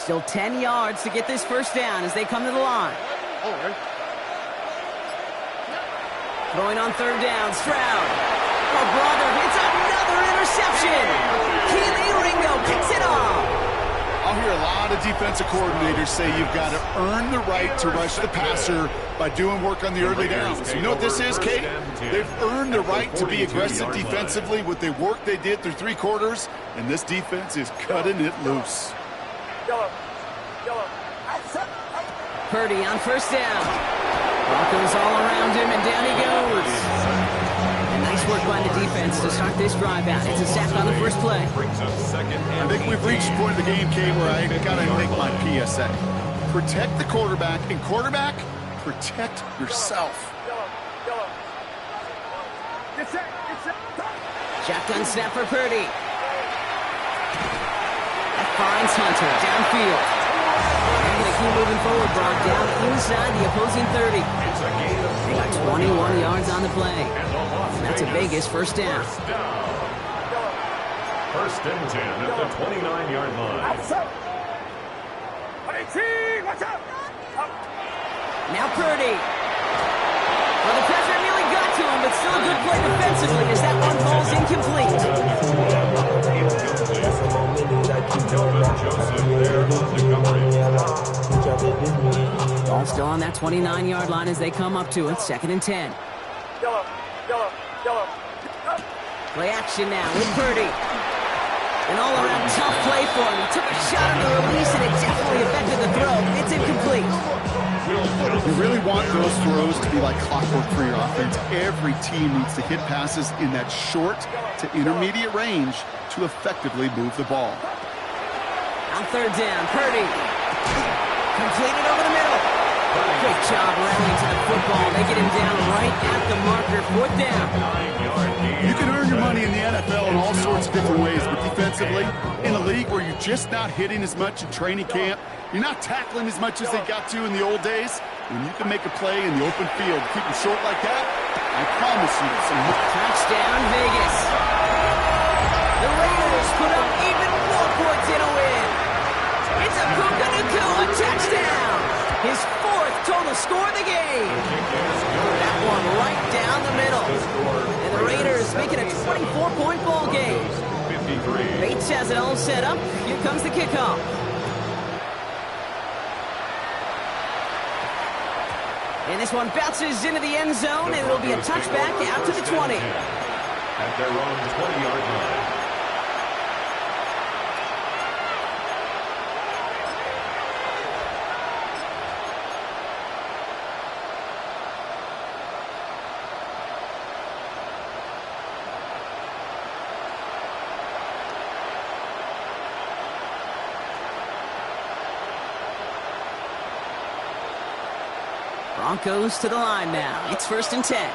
[SPEAKER 1] Still 10 yards to get this first down as they come to the line. Throwing on third down, Stroud. Oh, brother, it's another interception. Keely Ringo picks it off.
[SPEAKER 2] I'll hear a lot of defensive coordinators say you've got to earn the right to rush the passer by doing work on the early downs. You know what this is, Kate? They've earned the right to be aggressive defensively with the work they did through 3 quarters, and this defense is cutting it loose.
[SPEAKER 1] Purdy on first down. Broncos all around him, and down he goes. And nice work by the defense to start this drive out. It's a sack on the first play.
[SPEAKER 2] I think we've reached the point of the game, Kate, where I got to make my PSA. Protect the quarterback, and quarterback, protect yourself.
[SPEAKER 1] Shotgun snap for Purdy. That finds Hunter downfield. And they keep moving forward, Brock, down inside the opposing 30. They got 21 yards on the play. And that's a Vegas first down.
[SPEAKER 3] First and 10 at the 29-yard line.
[SPEAKER 1] Now Purdy. Well, the pressure nearly got to him, but still a good play defensively as that one ball's incomplete. Ball still on that 29-yard line as they come up to it. Second and 10. Play action now with Purdy. An all-around tough play for him. He took a shot on the release, and it definitely affected the throw. It's incomplete.
[SPEAKER 2] You really want those throws to be like clockwork for your offense. Every team needs to hit passes in that short to intermediate range to effectively move the ball.
[SPEAKER 1] On third down, Purdy. Completed over the middle. Great job rallying to the football. They get him down right at the marker. Fourth down.
[SPEAKER 2] You can earn your money in the NFL in all sorts of different ways, but defensively, in a league where you're just not hitting as much in training camp, you're not tackling as much as they got to in the old days, when you can make a play in the open field, keep them short like that, I promise you some
[SPEAKER 1] touchdown, Vegas. The Raiders put up even more points in a win. It's a Puka Nacua touchdown. His 4th total score of the game. That one right down the middle. And the Raiders make it a 24-point ball game. Bates has it all set up. Here comes the kickoff. And this one bounces into the end zone, and it will be a touchback out to the 20.
[SPEAKER 3] At their own 20-yard line.
[SPEAKER 1] Broncos to the line now. It's first and 10.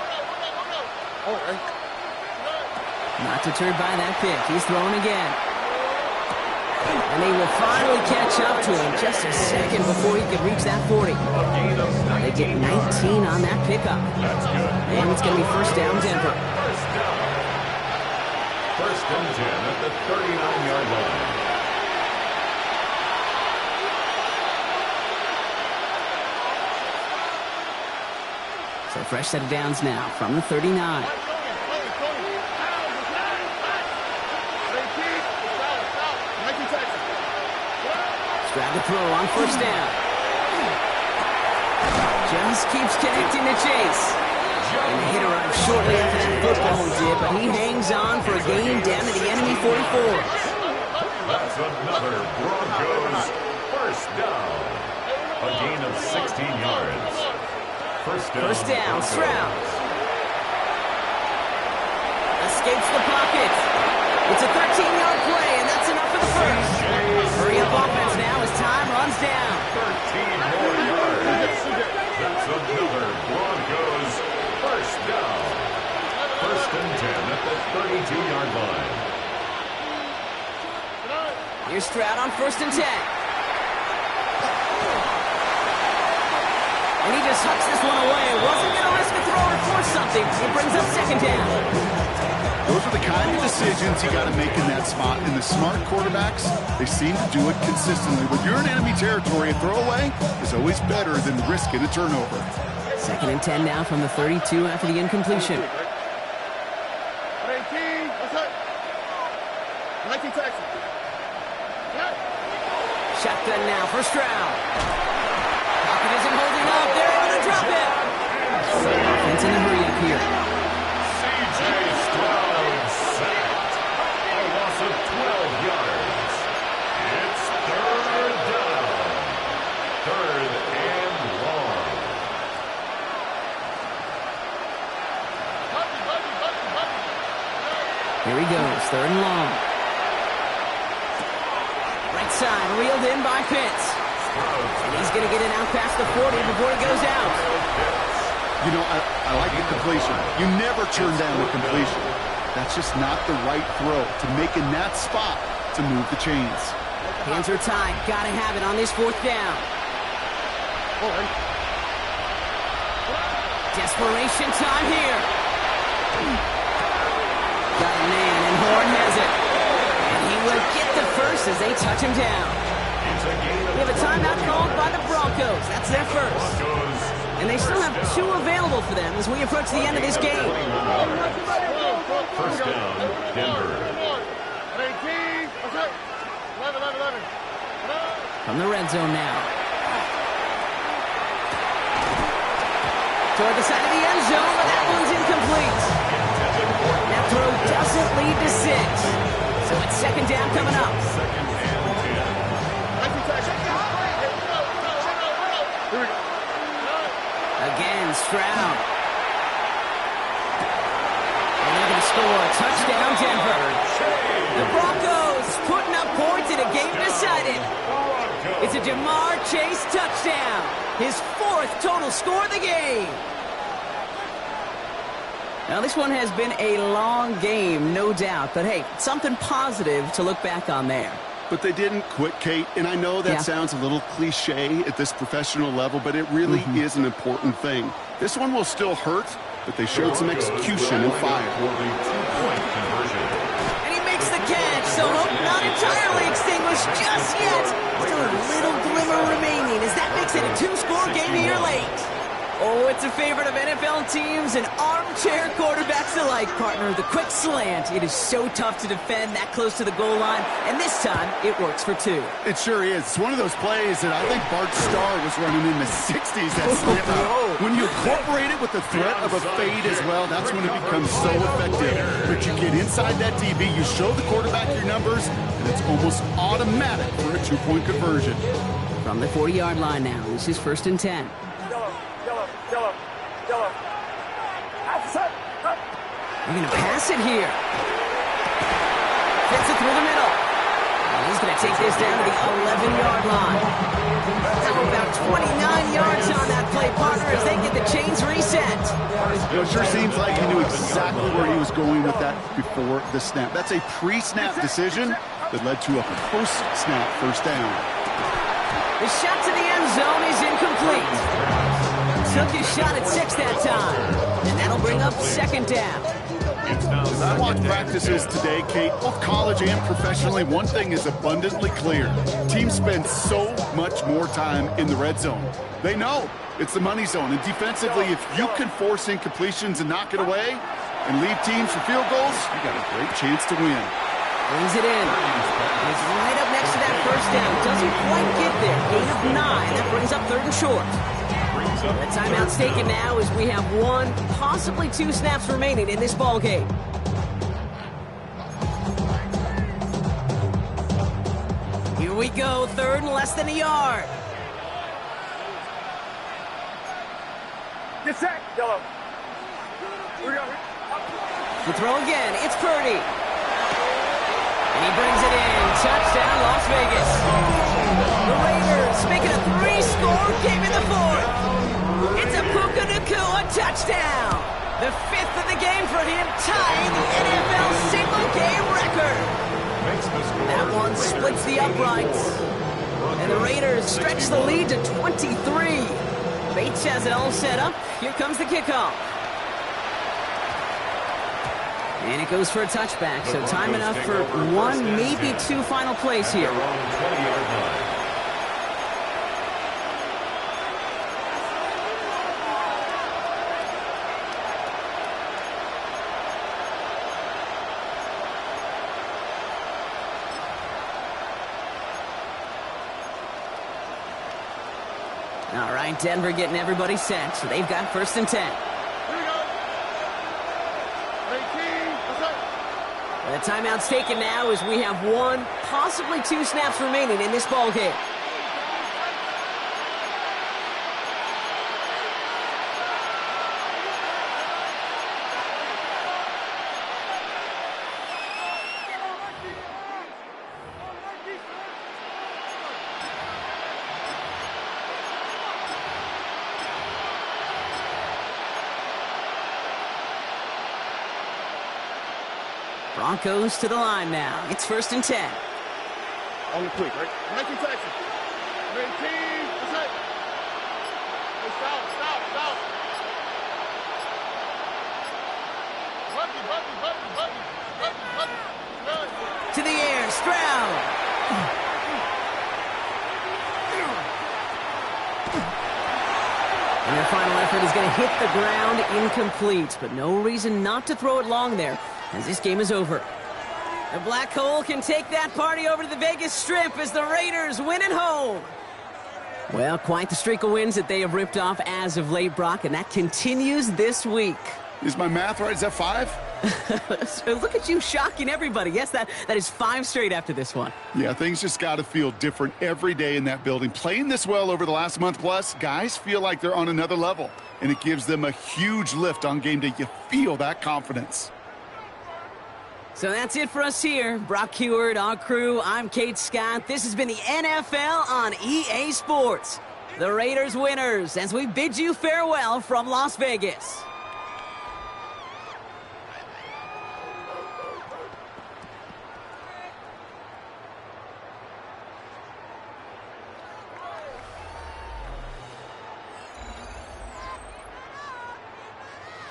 [SPEAKER 1] Not deterred by that pick. He's throwing again. And they will finally catch up to him just a second before he could reach that 40. They get 19 on that pickup. And it's going to be first down Denver.
[SPEAKER 3] First and 10 at the 39-yard line.
[SPEAKER 1] So fresh set of downs now from the 39. Stroud to throw on first down. Just keeps connecting to Chase. And the hit arrived shortly after that football did, but he hangs on for a gain down to the enemy 44.
[SPEAKER 3] That's another Broncos first down. A gain of 16 yards. First down,
[SPEAKER 1] Stroud. Escapes the pocket. It's a 13-yard play, and that's enough for the first. Hurry up offense now as time runs down.
[SPEAKER 3] 13 more yards. That's another Broncos first down. First and 10 at the 32-yard line.
[SPEAKER 1] Here's Stroud on first and 10. And he just hucks this one away. Wasn't going to risk a throw or force something. It brings up second down.
[SPEAKER 2] Those are the kind of decisions you got to make in that spot. And the smart quarterbacks, they seem to do it consistently. When you're in enemy territory, a throwaway is always better than risking a turnover.
[SPEAKER 1] 2nd and 10 now from the 32 after the incompletion.
[SPEAKER 4] 18, what's up? 19 taxi.
[SPEAKER 1] Shotgun now for Stroud. Pocket isn't holding up. They're able to drop it. Offense in the hurry up here.
[SPEAKER 3] C.J. Stroud sacked. A loss of 12 yards. It's 3rd down. 3rd and long.
[SPEAKER 1] Here he goes. 3rd and long. Right side, reeled in by Pitts. And he's going to get it out past the 40 before he goes out.
[SPEAKER 2] You know, I like the completion. You never turn down a completion. That's just not the right throw to make in that spot to move the chains.
[SPEAKER 1] Hands are tied. Got to have it on this 4th down. Desperation time here. Got a man, and Horn has it. And he will get the first as they touch him down. We have a timeout called by the Broncos. That's their first. And they still have 2 available for them as we approach the end of this game.
[SPEAKER 3] 1st down, Denver.
[SPEAKER 4] 18, what's up? 11.
[SPEAKER 1] From the red zone now. Toward the side of the end zone, but that one's incomplete. That throw doesn't lead to 6. So it's 2nd down coming up.
[SPEAKER 3] 2nd and 10.
[SPEAKER 1] Again, Stroud. And they're going to score. Touchdown, Denver. The Broncos putting up points in a game decided. It's a Jamar Chase touchdown. His 4th total score of the game. Now, this one has been a long game, no doubt. But, hey, something positive to look back on there.
[SPEAKER 2] But they didn't quit, Kate, and I know that sounds a little cliche at this professional level, but it really is an important thing. This one will still hurt, but they showed some execution and fire.
[SPEAKER 3] Two-point conversion.
[SPEAKER 1] And he makes the catch, so hope not entirely extinguished just yet. Still a little glimmer remaining as that makes it a 2-score game here late. Oh, it's a favorite of NFL teams and armchair quarterbacks alike, partner. The quick slant. It is so tough to defend that close to the goal line, and this time it works for 2.
[SPEAKER 2] It sure is. It's one of those plays that I think Bart Starr was running in the 60s. That slant route. When you incorporate it with the threat of a fade as well, that's when it becomes so effective. But you get inside that DB, you show the quarterback your numbers, and it's almost automatic for a 2-point conversion.
[SPEAKER 1] From the 40-yard line now, this is 1st and 10.
[SPEAKER 5] Yellow.
[SPEAKER 1] We're going to pass it here. Fits it through the middle. And he's going to take this down to the 11-yard line. How about 29 yards on that play, partner, as they get the chains reset.
[SPEAKER 2] It sure seems like he knew exactly where he was going with that before the snap. That's a pre-snap decision that led to a post-snap 1st down.
[SPEAKER 1] The shot to the end zone is incomplete. Took his shot at 6 that time. And that'll bring up 2nd down.
[SPEAKER 2] As I watch practices today, Kate, both college and professionally, one thing is abundantly clear. Teams spend so much more time in the red zone. They know it's the money zone. And defensively, if you can force incompletions and knock it away and leave teams for field goals, you got a great chance to win.
[SPEAKER 1] Brings it in. He's right up next to that 1st down. Doesn't quite get there. Gain of 9. That brings up 3rd and short. The timeout's taken now as we have 1, possibly 2 snaps remaining in this ball game. Here we go, 3rd and less than a yard.
[SPEAKER 5] Get set. Yellow.
[SPEAKER 1] The throw again. It's Purdy. And he brings it in. Touchdown, Las Vegas. The Raiders making a 3-score game in the 4th. It's a Puka Nacua touchdown. The 5th of the game for him, tying the NFL single-game record. That one splits the uprights. And the Raiders stretch the lead to 23. Bates has it all set up. Here comes the kickoff. And it goes for a touchback, so time enough for one, maybe two final plays here. All right, Denver getting everybody set, so they've got 1st and 10. The timeout's taken now as we have 1, possibly 2 snaps remaining in this ball game. Broncos to the line now. It's 1st and 10.
[SPEAKER 4] On the quick, right? 19 seconds. 19. That's it. Hey, stop. Buggy.
[SPEAKER 1] To the air, Stroud. And their final effort is going to hit the ground incomplete, but no reason not to throw it long there, as this game is over. The Black Hole can take that party over to the Vegas Strip as the Raiders win at home. Well, quite the streak of wins that they have ripped off as of late, Brock, and that continues this week.
[SPEAKER 2] Is my math right? Is that 5?
[SPEAKER 1] So look at you shocking everybody. Yes, that is 5 straight after this one.
[SPEAKER 2] Yeah, things just got to feel different every day in that building. Playing this well over the last month plus, guys feel like they're on another level, and it gives them a huge lift on game day. You feel that confidence.
[SPEAKER 1] So that's it for us here. Brock Heward, our crew, I'm Kate Scott. This has been the NFL on EA Sports. The Raiders winners as we bid you farewell from Las Vegas.